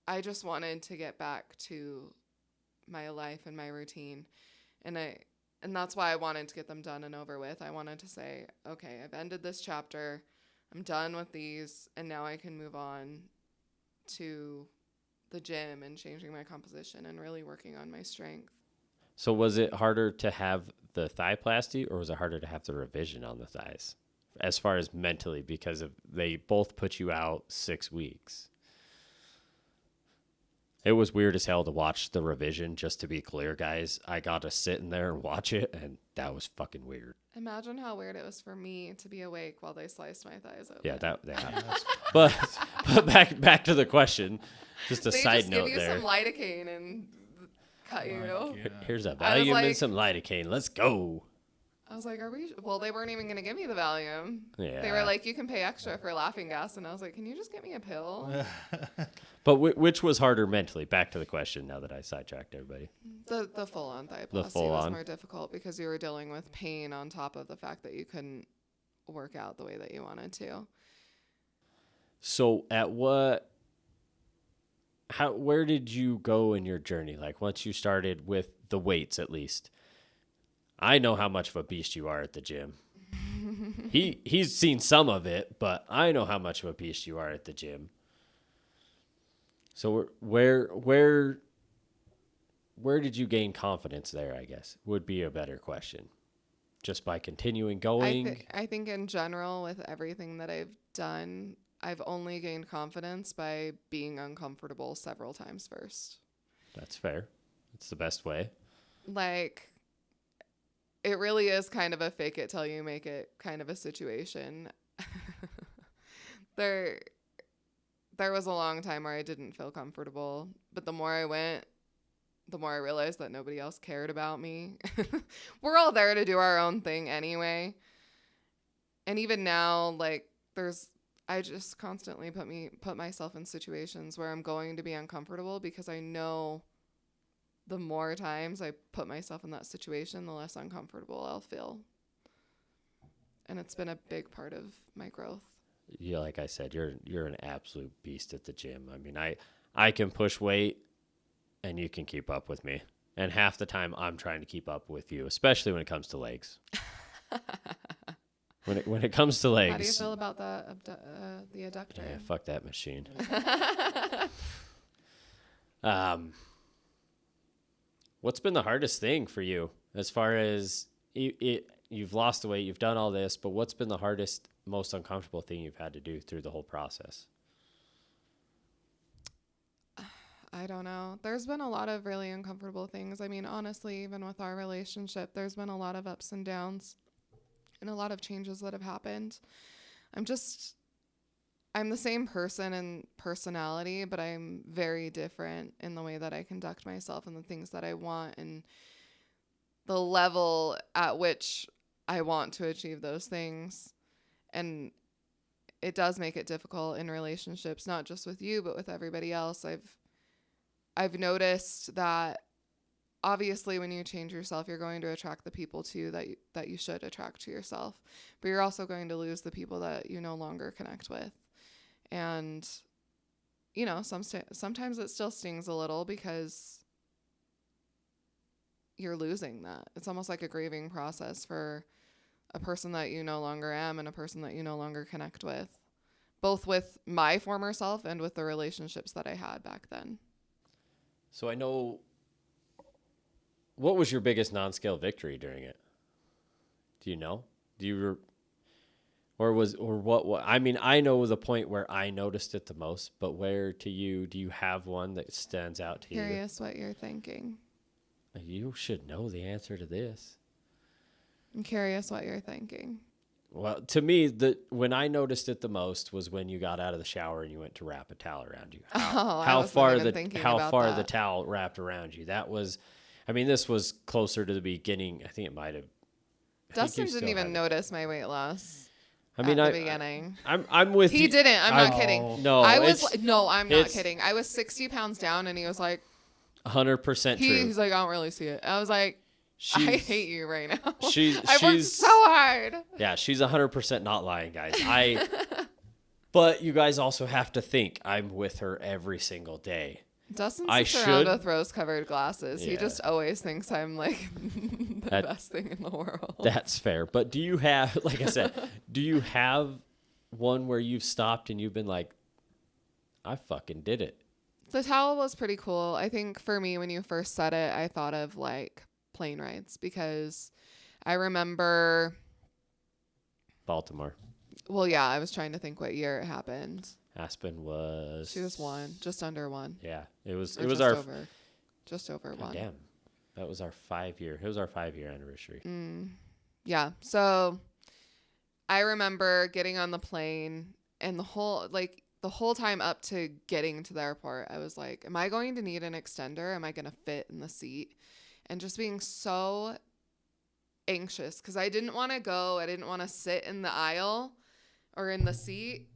I just wanted to get back to my life and my routine. And that's why I wanted to get them done and over with. I wanted to say, okay, I've ended this chapter. I'm done with these, and now I can move on to the gym and changing my composition and really working on my strength. So was it harder to have the thigh-plasty, or was it harder to have the revision on the thighs as far as mentally, because they both put you out 6 weeks? It was weird as hell to watch the revision, just to be clear, guys. I got to sit in there and watch it, and that was fucking weird. Imagine how weird it was for me to be awake while they sliced my thighs open. Yeah, but back to the question. Just a side note there. They just give you some lidocaine and cut you. Here's a Valium and some lidocaine. Let's go. I was like, well, they weren't even going to give me the Valium. Yeah. They were like, you can pay extra for laughing gas. And I was like, can you just get me a pill? But which was harder mentally? Back to the question now that I sidetracked everybody. The full-on thigh-plasty was more difficult because you were dealing with pain on top of the fact that you couldn't work out the way that you wanted to. So where did you go in your journey? Like once you started with the weights, at least. I know how much of a beast you are at the gym. He's seen some of it, but I know how much of a beast you are at the gym. So where did you gain confidence there, I guess, would be a better question. Just by continuing going? I think in general, with everything that I've done, I've only gained confidence by being uncomfortable several times first. That's fair. It's the best way. Like, it really is kind of a fake it till you make it kind of a situation. There was a long time where I didn't feel comfortable, but the more I went, the more I realized that nobody else cared about me. We're all there to do our own thing anyway. And even now, like, I just constantly put myself in situations where I'm going to be uncomfortable because I know the more times I put myself in that situation, the less uncomfortable I'll feel. And it's been a big part of my growth. Yeah, like I said, you're an absolute beast at the gym. I mean, I can push weight and you can keep up with me. And half the time I'm trying to keep up with you, especially when it comes to legs. When it comes to legs. How do you feel about the adductor? Yeah, fuck that machine. What's been the hardest thing for you as far as you've lost the weight, you've done all this, but what's been the hardest, most uncomfortable thing you've had to do through the whole process? I don't know. There's been a lot of really uncomfortable things. I mean, honestly, even with our relationship, there's been a lot of ups and downs and a lot of changes that have happened. I'm the same person in personality, but I'm very different in the way that I conduct myself and the things that I want and the level at which I want to achieve those things. And it does make it difficult in relationships, not just with you, but with everybody else. I've noticed that obviously when you change yourself, you're going to attract the people too that you should attract to yourself, but you're also going to lose the people that you no longer connect with. And, you know, sometimes it still stings a little because you're losing that. It's almost like a grieving process for a person that you no longer am and a person that you no longer connect with, both with my former self and with the relationships that I had back then. So I know, what was your biggest non-scale victory during it? Do you know? What I mean, I know the point where I noticed it the most, but where to you, do you have one that stands out to you? Curious what you're thinking. You should know the answer to this. I'm curious what you're thinking. Well, to me, when I noticed it the most was when you got out of the shower and you went to wrap a towel around you. I wasn't even thinking about the that. towel wrapped around you. That was, I mean, this was closer to the beginning. I think it might have. Dustin didn't even notice my weight loss. I mean, at the beginning. I'm with He you. didn't. I'm not kidding. No, I'm not kidding. I was 60 pounds down, and he was like, 100% true. He's like, I don't really see it. I was like, I hate you right now. I worked so hard. Yeah, she's 100% not lying, guys. But you guys also have to think I'm with her every single day. Dustin sits around with rose-colored glasses. Yeah. He just always thinks I'm like the best thing in the world. That's fair. But do you have, like I said, do you have one where you've stopped and you've been like, I fucking did it? The towel was pretty cool. I think for me, when you first said it, I thought of like plane rides because I remember Baltimore. Well, yeah, I was trying to think what year it happened. Aspen was. She was 1, just under 1. Yeah, it was. Or It was just our. over, just over 1. Damn, that was our 5-year. It was our 5-year anniversary. Yeah. So I remember getting on the plane and the whole time up to getting to the airport, I was like, am I going to need an extender? Am I going to fit in the seat? And just being so anxious because I didn't want to go. I didn't want to sit in the aisle or in the seat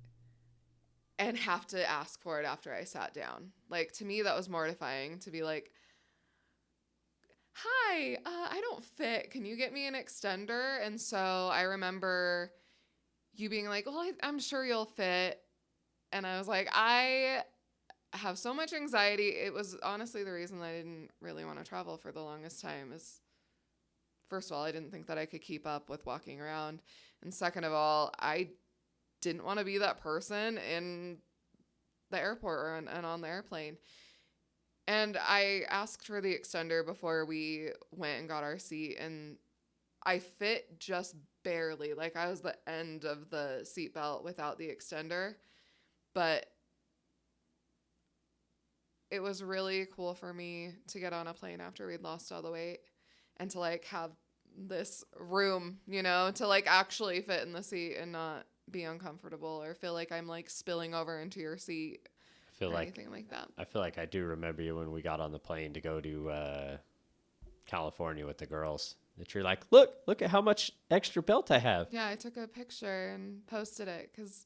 and have to ask for it after I sat down. Like, to me, that was mortifying to be like, hi, I don't fit. Can you get me an extender? And so I remember you being like, well, I'm sure you'll fit. And I was like, I have so much anxiety. It was honestly the reason that I didn't really want to travel for the longest time is, first of all, I didn't think that I could keep up with walking around. And second of all, I didn't want to be that person in the airport and on the airplane. And I asked for the extender before we went and got our seat, and I fit just barely. Like, I was the end of the seatbelt without the extender. But it was really cool for me to get on a plane after we'd lost all the weight and to like have this room, you know, to like actually fit in the seat and not be uncomfortable or feel like I'm like spilling over into your seat. Anything like that. I feel like I do remember you when we got on the plane to go to California with the girls. That you're like, look at how much extra belt I have. Yeah, I took a picture and posted it because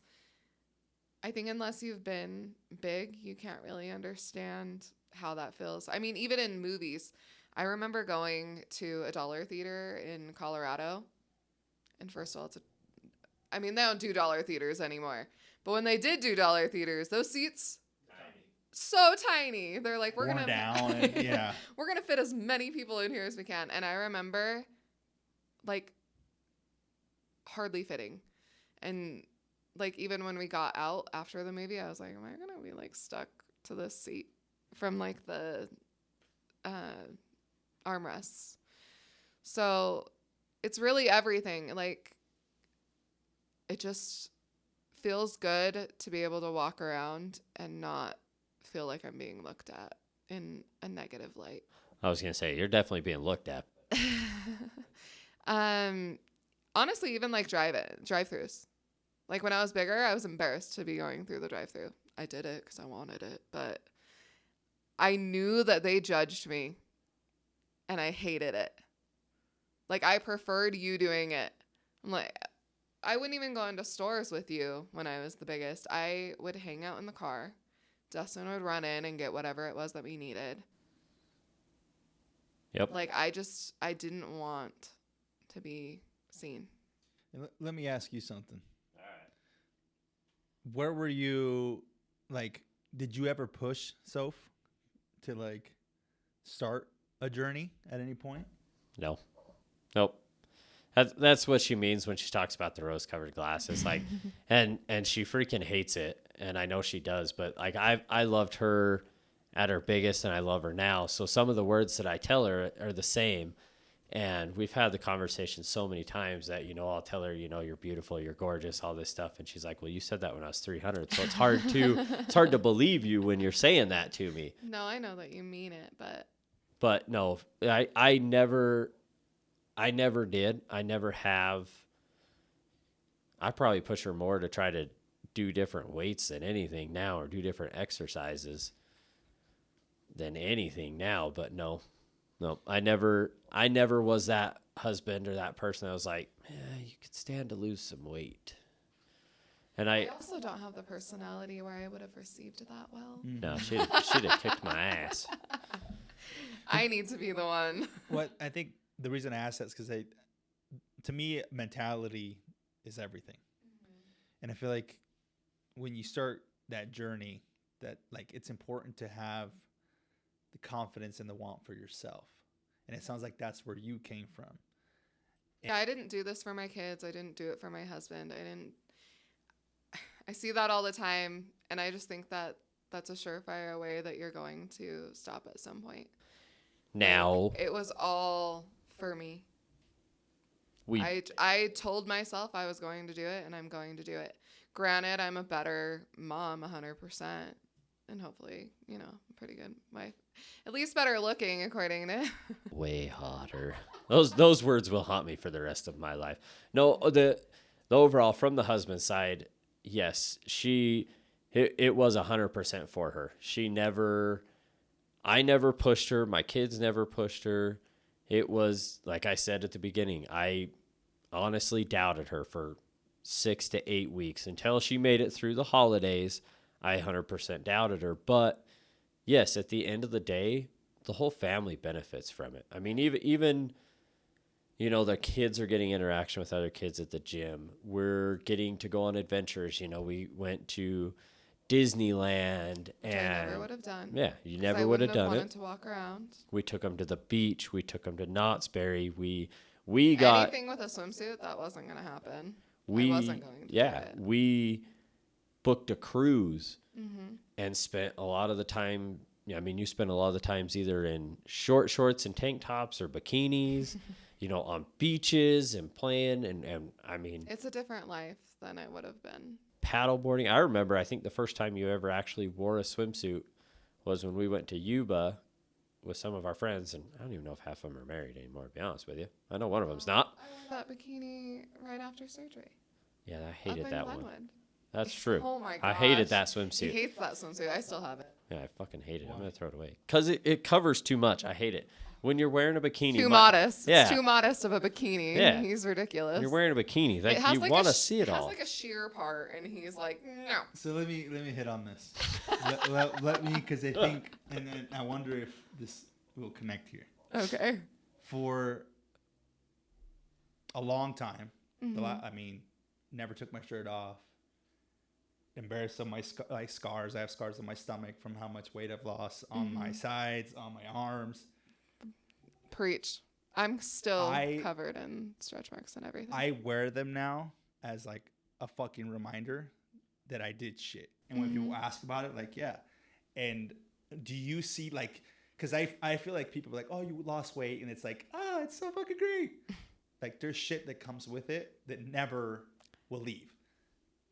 I think unless you've been big, you can't really understand how that feels. I mean, even in movies, I remember going to a dollar theater in Colorado. And first of all, they don't do dollar theaters anymore. But when they did do dollar theaters, those seats, so tiny. They're like, we're going to fit as many people in here as we can. And I remember like hardly fitting. And like, even when we got out after the movie, I was like, am I going to be like stuck to this seat from like the armrests? So it's really everything. Like, it just feels good to be able to walk around and not feel like I'm being looked at in a negative light. I was going to say, you're definitely being looked at. Honestly, even like drive-thrus. Like, when I was bigger, I was embarrassed to be going through the drive-thru. I did it because I wanted it, but I knew that they judged me, and I hated it. Like, I preferred you doing it. I'm like, I wouldn't even go into stores with you when I was the biggest. I would hang out in the car. Dustin would run in and get whatever it was that we needed. Yep. Like, I didn't want to be seen. Let me ask you something. All right. Where were you, like, did you ever push Soph to, like, start a journey at any point? No. Nope. That's what she means when she talks about the rose-colored glasses. Like, and she freaking hates it, and I know she does. But like, I loved her at her biggest, and I love her now. So some of the words that I tell her are the same, and we've had the conversation so many times that, you know, I'll tell her, you know, you're beautiful, you're gorgeous, all this stuff, and she's like, well, you said that when I was 300, so it's hard to believe you when you're saying that to me. No, I know that you mean it, but no, I never did. I never have. I probably push her more to try to do different weights than anything now, or do different exercises than anything now. But no, I never was that husband or that person that was like, you could stand to lose some weight. And I also don't have the personality where I would have received that well. No, she'd have kicked my ass. I need to be the one. What I think the reason I ask that is because to me, mentality is everything. And I feel like when you start that journey, that like it's important to have the confidence and the want for yourself. And it sounds like that's where you came from. Yeah, I didn't do this for my kids. I didn't do it for my husband. I see that all the time, and I just think that that's a surefire way that you're going to stop at some point. Now, like, it was all for me. I told myself I was going to do it, and I'm going to do it. Granted, I'm a better mom 100%, and hopefully, pretty good wife. At least better looking, according to way hotter. Those words will haunt me for the rest of my life. No, the overall from the husband side, yes, it was 100% for her. I never pushed her. My kids never pushed her. It was like I said at the beginning. I honestly doubted her for 6 to 8 weeks until she made it through the holidays. I 100% doubted her, but yes, at the end of the day, the whole family benefits from it. I mean, even the kids are getting interaction with other kids at the gym. We're getting to go on adventures. We went to Disneyland, and I never would have done. Yeah, you never would have done it. Wanted to walk around. We took them to the beach. We took them to Knott's Berry. We got anything with a swimsuit. That wasn't going to happen. I wasn't going to. Do it. We booked a cruise and spent a lot of the time. I mean, you spent a lot of the times either in short shorts and tank tops or bikinis, on beaches and playing. And I mean, it's a different life than it would have been. Paddleboarding. I remember, I think the first time you ever actually wore a swimsuit was when we went to Yuba with some of our friends. And I don't even know if half of them are married anymore, to be honest with you. I know one of them's not. I wore that bikini right after surgery. Yeah, I hated that one. Glenwood. That's true. Oh my gosh. I hated that swimsuit. He hates that swimsuit. I still have it. Yeah, I fucking hate it. I'm going to throw it away. Because it covers too much. I hate it. When you're wearing a bikini. Too modest. Yeah. It's too modest of a bikini. Yeah. He's ridiculous. You're wearing a bikini. Like, you want to see it all. It has like a sheer part, and he's like, no. So let me hit on this. let me, because I think, and then I wonder if this will connect here. Okay. For a long time, never took my shirt off. Embarrassed of my scars. I have scars on my stomach from how much weight I've lost on my sides, on my arms. Preach. I'm still covered in stretch marks and everything. I wear them now as like a fucking reminder that I did shit. And when people ask about it, like, yeah. And do you see like, because I feel like people are like, oh, you lost weight. And it's like, it's so fucking great. Like there's shit that comes with it that never will leave.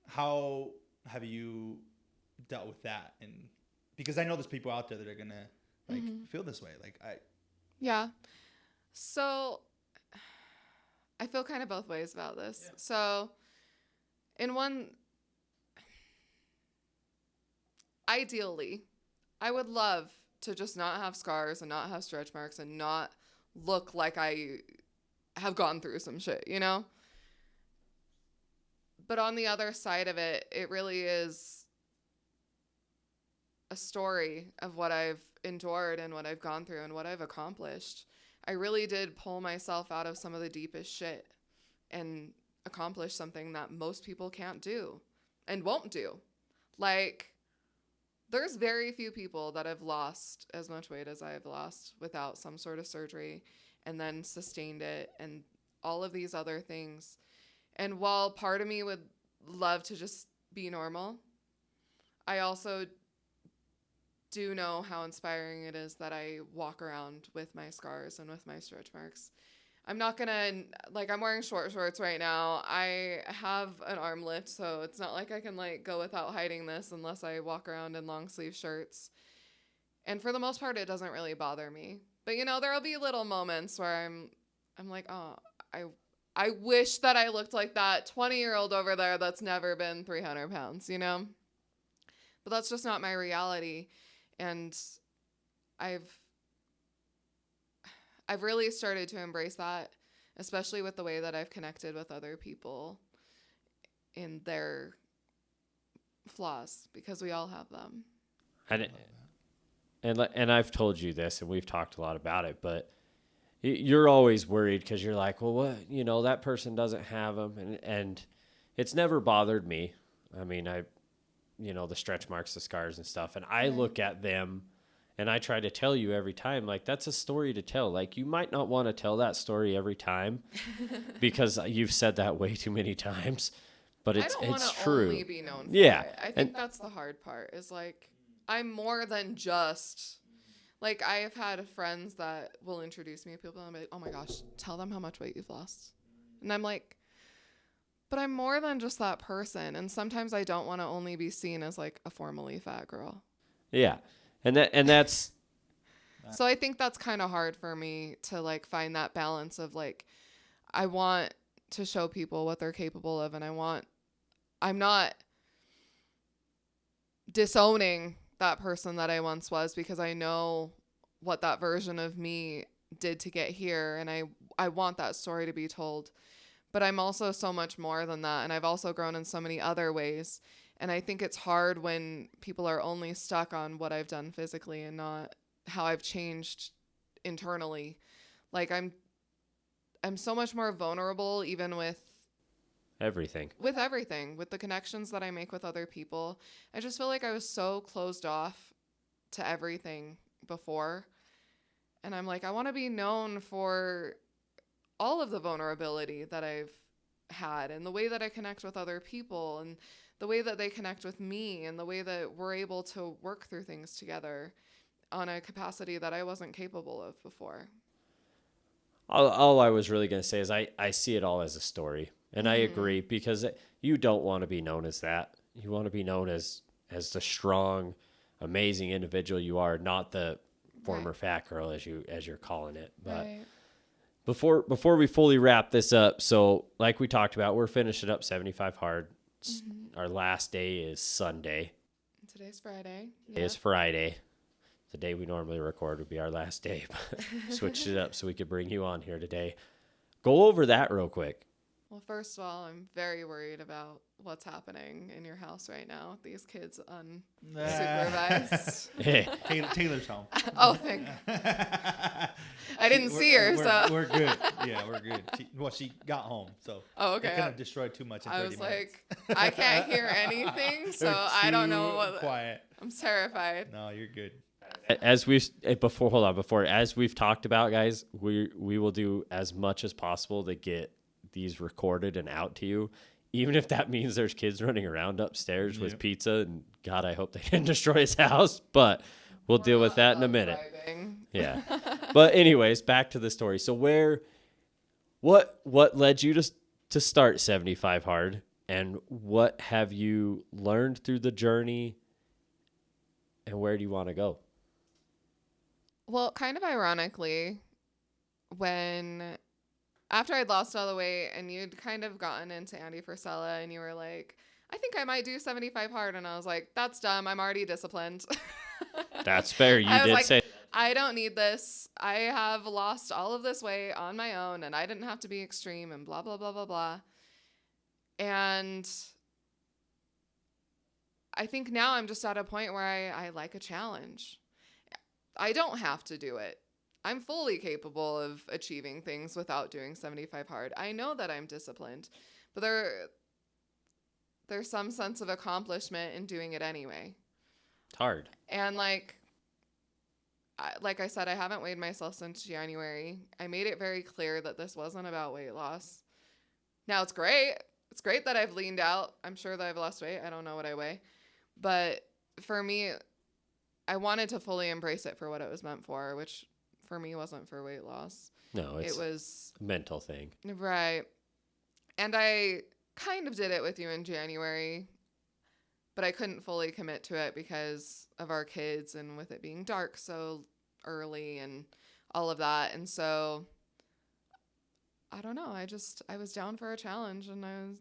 How have you dealt with that? And because I know there's people out there that are going to like feel this way. Like Yeah. So I feel kind of both ways about this. Yeah. So in one, ideally, I would love to just not have scars and not have stretch marks and not look like I have gone through some shit, But on the other side of it, it really is a story of what I've endured and what I've gone through and what I've accomplished. I really did pull myself out of some of the deepest shit and accomplish something that most people can't do and won't do. Like, there's very few people that have lost as much weight as I've lost without some sort of surgery and then sustained it and all of these other things. And while part of me would love to just be normal, I also do know how inspiring it is that I walk around with my scars and with my stretch marks. I'm not gonna, I'm wearing short shorts right now. I have an arm lift, so it's not like I can go without hiding this unless I walk around in long sleeve shirts. And for the most part, it doesn't really bother me. But there'll be little moments where I'm like, oh, I wish that I looked like that 20-year-old over there that's never been 300 pounds, you know? But that's just not my reality. And I've really started to embrace that, especially with the way that I've connected with other people in their flaws, because we all have them. And I've told you this, and we've talked a lot about it, but you're always worried because you're like, well, what, you know, that person doesn't have them, and it's never bothered me. I mean, you know, the stretch marks, the scars and stuff, and I look at them, and I try to tell you every time, like, that's a story to tell. Like, you might not want to tell that story every time because you've said that way too many times, but it's true. I don't want to only be known for it. I think that's the hard part, is like, I'm more than just, like, I have had friends that will introduce me to people and I'm like, oh my gosh, tell them how much weight you've lost. And I'm like, but I'm more than just that person. And sometimes I don't want to only be seen as like a formerly fat girl. Yeah. And that's. So I think that's kind of hard for me to like find that balance of like, I want to show people what they're capable of. And I'm not disowning that person that I once was, because I know what that version of me did to get here. And I want that story to be told, but I'm also so much more than that. And I've also grown in so many other ways. And I think it's hard when people are only stuck on what I've done physically and not how I've changed internally. Like I'm so much more vulnerable, even with everything, with the connections that I make with other people. I just feel like I was so closed off to everything before. And I'm like, I want to be known for all of the vulnerability that I've had, and the way that I connect with other people, and the way that they connect with me, and the way that we're able to work through things together on a capacity that I wasn't capable of before. All I was really going to say is I see it all as a story. And I agree, because you don't want to be known as that. You want to be known as the strong, amazing individual you are, not the former fat girl as you're calling it. But before we fully wrap this up, so like we talked about, we're finishing up 75 hard. Our last day is Sunday. Today's Friday. It is Friday. The day we normally record would be our last day, but switched it up so we could bring you on here today. Go over that real quick. Well, first of all, I'm very worried about what's happening in your house right now with these kids unsupervised. Hey. Taylor's home. Oh, thank I didn't see her, so. We're good. Yeah, we're good. She got home, so. Oh, okay. It couldn't have destroyed too much in 30 minutes. I was like, I can't hear anything, so I don't know what. Quiet. I'm terrified. No, you're good. As we've talked about, guys, we will do as much as possible to get these recorded and out to you, even if that means there's kids running around upstairs with pizza, and God, I hope they didn't destroy his house, but we'll deal with that in a minute. Yeah. But anyways, back to the story. So what led you to start 75 Hard, and what have you learned through the journey, and where do you want to go? Well, kind of ironically, after I'd lost all the weight and you'd kind of gotten into Andy Frisella and you were like, I think I might do 75 Hard. And I was like, that's dumb. I'm already disciplined. That's fair. You did say. I don't need this. I have lost all of this weight on my own and I didn't have to be extreme and blah, blah, blah, blah, blah. And I think now I'm just at a point where I like a challenge. I don't have to do it. I'm fully capable of achieving things without doing 75 Hard. I know that I'm disciplined, but there's some sense of accomplishment in doing it anyway. It's hard. And like I said, I haven't weighed myself since January. I made it very clear that this wasn't about weight loss. Now it's great. It's great that I've leaned out. I'm sure that I've lost weight. I don't know what I weigh. But for me, I wanted to fully embrace it for what it was meant for, which for me wasn't for weight loss. No, it was a mental thing. Right. And I kind of did it with you in January, but I couldn't fully commit to it because of our kids and with it being dark so early and all of that. And so I don't know. I was down for a challenge, and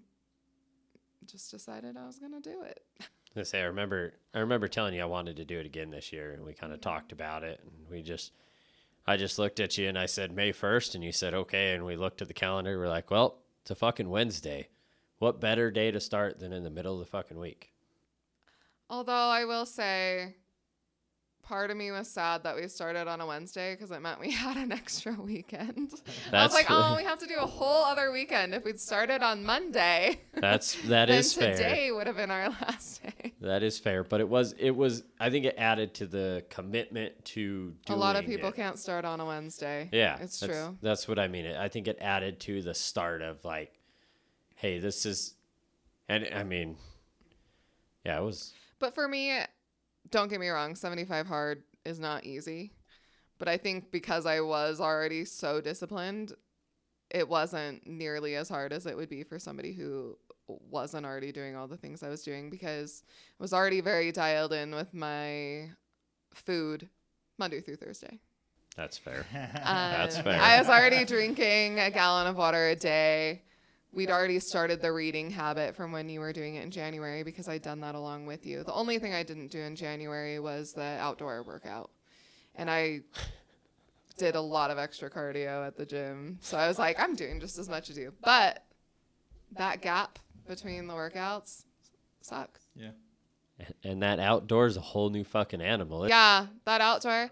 just decided I was going to do it. I remember telling you I wanted to do it again this year, and we kind of talked about it, and I just looked at you and I said May 1st, and you said okay, and we looked at the calendar. We're like, well, it's a fucking Wednesday. What better day to start than in the middle of the fucking week? Although I will say, part of me was sad that we started on a Wednesday because it meant we had an extra weekend. I was like, oh, we have to do a whole other weekend. If we'd started on Monday, that is fair. Today would have been our last day. That is fair, but it was. I think it added to the commitment to doing a lot of people can't start on a Wednesday. Yeah, it's true. That's what I mean. I think it added to the start of like, hey, this is, and I mean, yeah, it was. But for me, don't get me wrong, 75 hard is not easy. But I think because I was already so disciplined, it wasn't nearly as hard as it would be for somebody who wasn't already doing all the things I was doing, because I was already very dialed in with my food Monday through Thursday. That's fair. That's fair. I was already drinking a gallon of water a day. We'd already started the reading habit from when you were doing it in January, because I'd done that along with you. The only thing I didn't do in January was the outdoor workout. And I did a lot of extra cardio at the gym. So I was like, I'm doing just as much as you. But that gap between the workouts sucks. Yeah. And that outdoor is a whole new fucking animal. Yeah, that outdoor.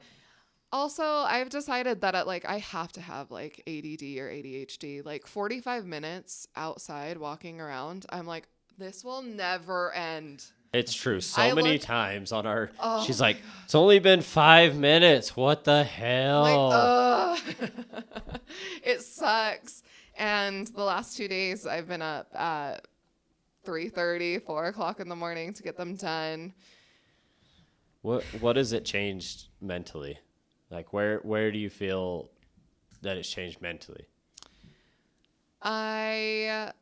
Also, I've decided that I have to have like ADD or ADHD. Like 45 minutes outside walking around, I'm like, this will never end. It's true. So many times on our, she's like, it's only been 5 minutes. What the hell? Like, it sucks. And the last 2 days I've been up at 3:30, 4 o'clock in the morning to get them done. What has it changed mentally? Like where do you feel that it's changed mentally? I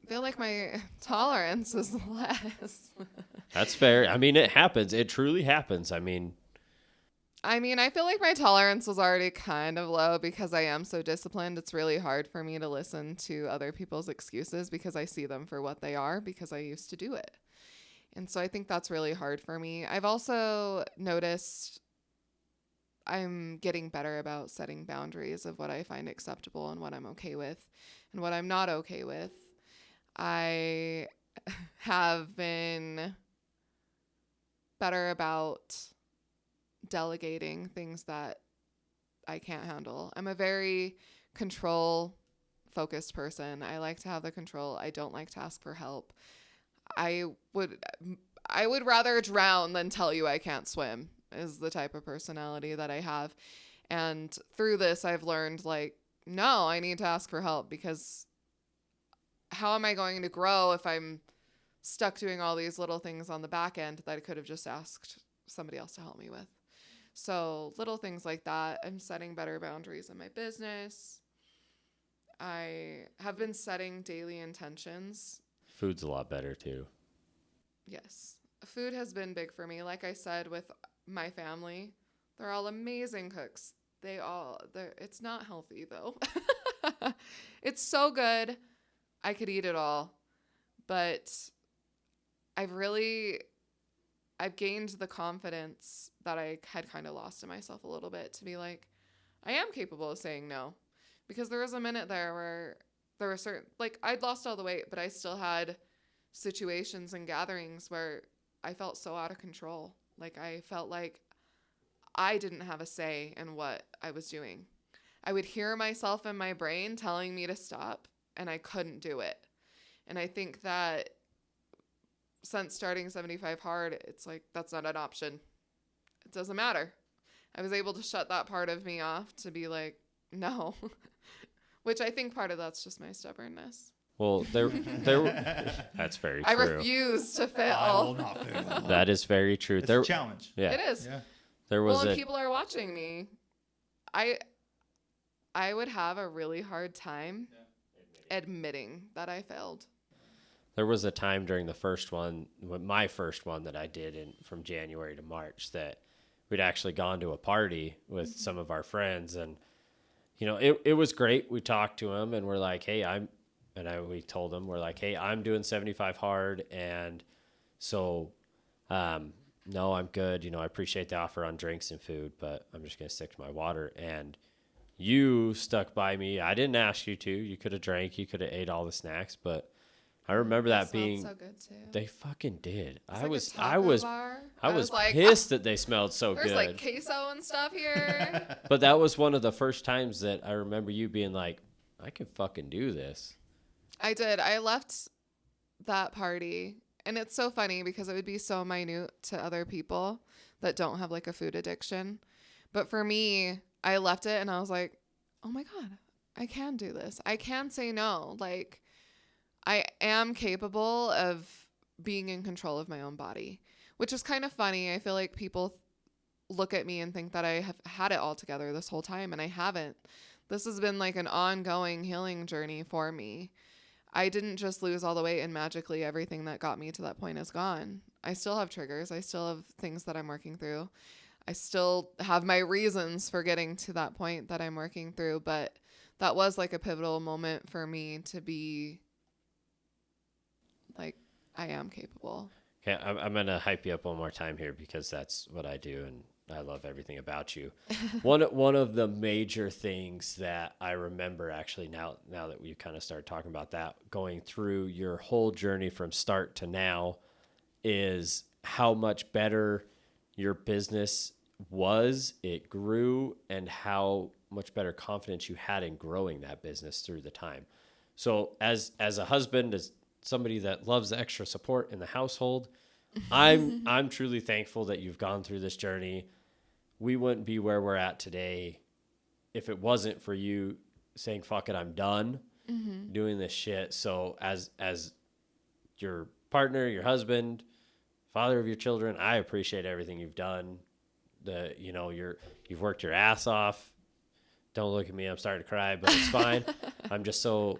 feel like my tolerance is less. That's fair. I mean, it happens. It truly happens. I mean, I feel like my tolerance was already kind of low because I am so disciplined. It's really hard for me to listen to other people's excuses because I see them for what they are, because I used to do it. And so I think that's really hard for me. I've also noticed I'm getting better about setting boundaries of what I find acceptable and what I'm okay with and what I'm not okay with. I have been better about delegating things that I can't handle. I'm a very control-focused person. I like to have the control. I don't like to ask for help. I would rather drown than tell you I can't swim, is the type of personality that I have. And through this, I've learned, like, no, I need to ask for help, because how am I going to grow if I'm stuck doing all these little things on the back end that I could have just asked somebody else to help me with? So little things like that. I'm setting better boundaries in my business. I have been setting daily intentions. Food's a lot better too. Yes. Food has been big for me. Like I said, with my family, they're all amazing cooks. It's not healthy though. It's so good. I could eat it all. But I've gained the confidence that I had kind of lost in myself a little bit, to be like, I am capable of saying no. Because there was a minute there where there were certain, like, I'd lost all the weight, but I still had situations and gatherings where I felt so out of control. Like, I felt like I didn't have a say in what I was doing. I would hear myself in my brain telling me to stop, and I couldn't do it. And I think that since starting 75 Hard, it's like, that's not an option. It doesn't matter. I was able to shut that part of me off to be like, no. Which I think part of that's just my stubbornness. Well, there. That's very true. I refuse to fail. I will not fail. That is very true. It's a challenge. Yeah. It is. Yeah. There was if people are watching me, I would have a really hard time admitting that I failed. There was a time during the first one, my first one that I did from January to March, that we'd actually gone to a party with some of our friends, and it was great. We talked to him and we're like, hey, we told him, we're like, hey, I'm doing 75 hard. And so, no, I'm good. I appreciate the offer on drinks and food, but I'm just going to stick to my water. And you stuck by me. I didn't ask you to. You could have drank. You could have ate all the snacks, but I remember that being so good too. They fucking did. I Like was bar. I was like, pissed that they smelled so there's good. like queso and stuff here. But that was one of the first times that I remember you being like, I can fucking do this. I did. I left that party, and it's so funny because it would be so minute to other people that don't have like a food addiction. But for me, I left it and I was like, oh my God, I can do this. I can say no. Like, I am capable of being in control of my own body, which is kind of funny. I feel like people look at me and think that I have had it all together this whole time, and I haven't. This has been like an ongoing healing journey for me. I didn't just lose all the weight and magically everything that got me to that point is gone. I still have triggers. I still have things that I'm working through. I still have my reasons for getting to that point that I'm working through, but that was like a pivotal moment for me to be like, I am capable. Okay, I'm going to hype you up one more time here because that's what I do, and I love everything about you. One of the major things that I remember actually now that we kind of started talking about that, going through your whole journey from start to now, is how much better your business was, it grew, and how much better confidence you had in growing that business through the time. So as a husband, as somebody that loves the extra support in the household, I'm truly thankful that you've gone through this journey. We wouldn't be where we're at today if it wasn't for you saying, fuck it, I'm done doing this shit. So as your partner, your husband, father of your children, I appreciate everything you've done. You've worked your ass off. Don't look at me, I'm starting to cry, but it's fine. I'm just so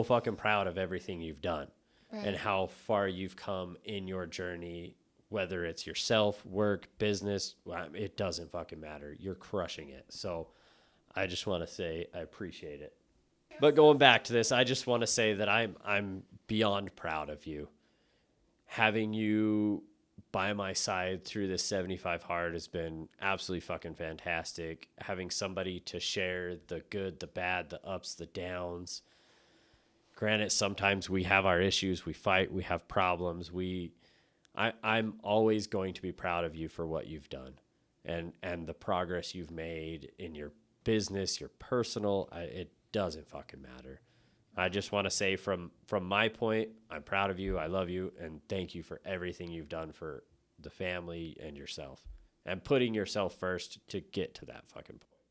fucking proud of everything you've done. Right. And how far you've come in your journey, whether it's yourself, work, business, it doesn't fucking matter. You're crushing it. So I just want to say I appreciate it. But going back to this, I just want to say that I'm beyond proud of you. Having you by my side through this 75 hard has been absolutely fucking fantastic. Having somebody to share the good, the bad, the ups, the downs. Granted, sometimes we have our issues, we fight, we have problems. I'm always going to be proud of you for what you've done and the progress you've made in your business, your personal. It doesn't fucking matter. I just want to say from my point, I'm proud of you. I love you. And thank you for everything you've done for the family and yourself and putting yourself first to get to that fucking point.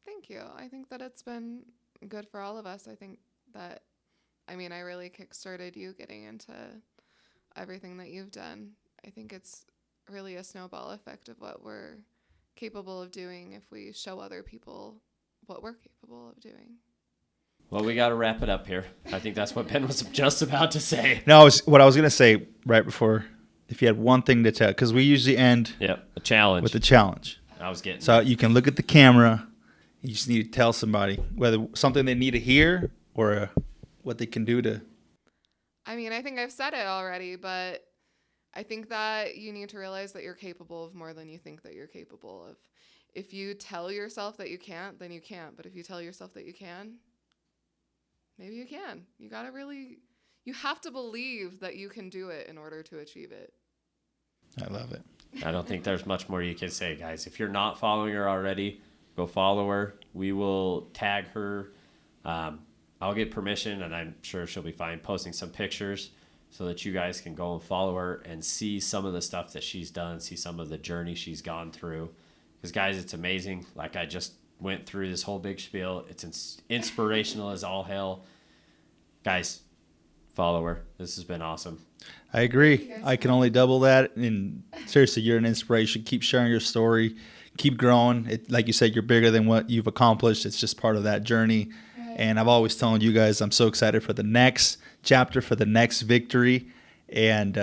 Thank you. I think that it's been good for all of us. I think that, I really kickstarted you getting into everything that you've done. I think it's really a snowball effect of what we're capable of doing if we show other people what we're capable of doing. Well, we got to wrap it up here. I think that's what Ben was just about to say. No, what I was going to say right before, if you had one thing to tell, because we usually end a challenge with a challenge. I was getting so you can look at the camera. You just need to tell somebody whether something they need to hear or what they can do to. I think I've said it already, but I think that you need to realize that you're capable of more than you think that you're capable of. If you tell yourself that you can't, then you can't. But if you tell yourself that you can, maybe you can. You have to believe that you can do it in order to achieve it. I love it. I don't think there's much more you can say, guys. If you're not following her already, go follow her. We will tag her. I'll get permission, and I'm sure she'll be fine posting some pictures so that you guys can go and follow her and see some of the stuff that she's done, see some of the journey she's gone through. Because, guys, it's amazing. Like I just went through this whole big spiel. It's inspirational as all hell. Guys, follow her. This has been awesome. I agree. I can only double that. And seriously, you're an inspiration. Keep sharing your story. Keep growing. Like you said, you're bigger than what you've accomplished. It's just part of that journey. Right. And I've always told you guys I'm so excited for the next chapter, for the next victory. And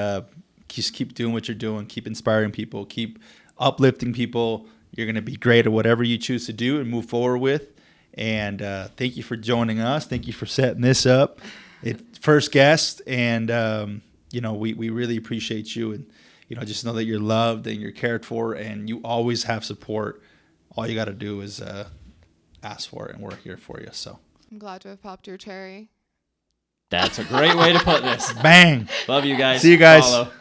just keep doing what you're doing. Keep inspiring people. Keep uplifting people. You're going to be great at whatever you choose to do and move forward with. And thank you for joining us. Thank you for setting this up. First guest, and we really appreciate you. And just know that you're loved and you're cared for, and you always have support. All you got to do is ask for it, and we're here for you. So I'm glad to have popped your cherry. That's a great way to put this. Bang. Love you guys. See you guys. Follow.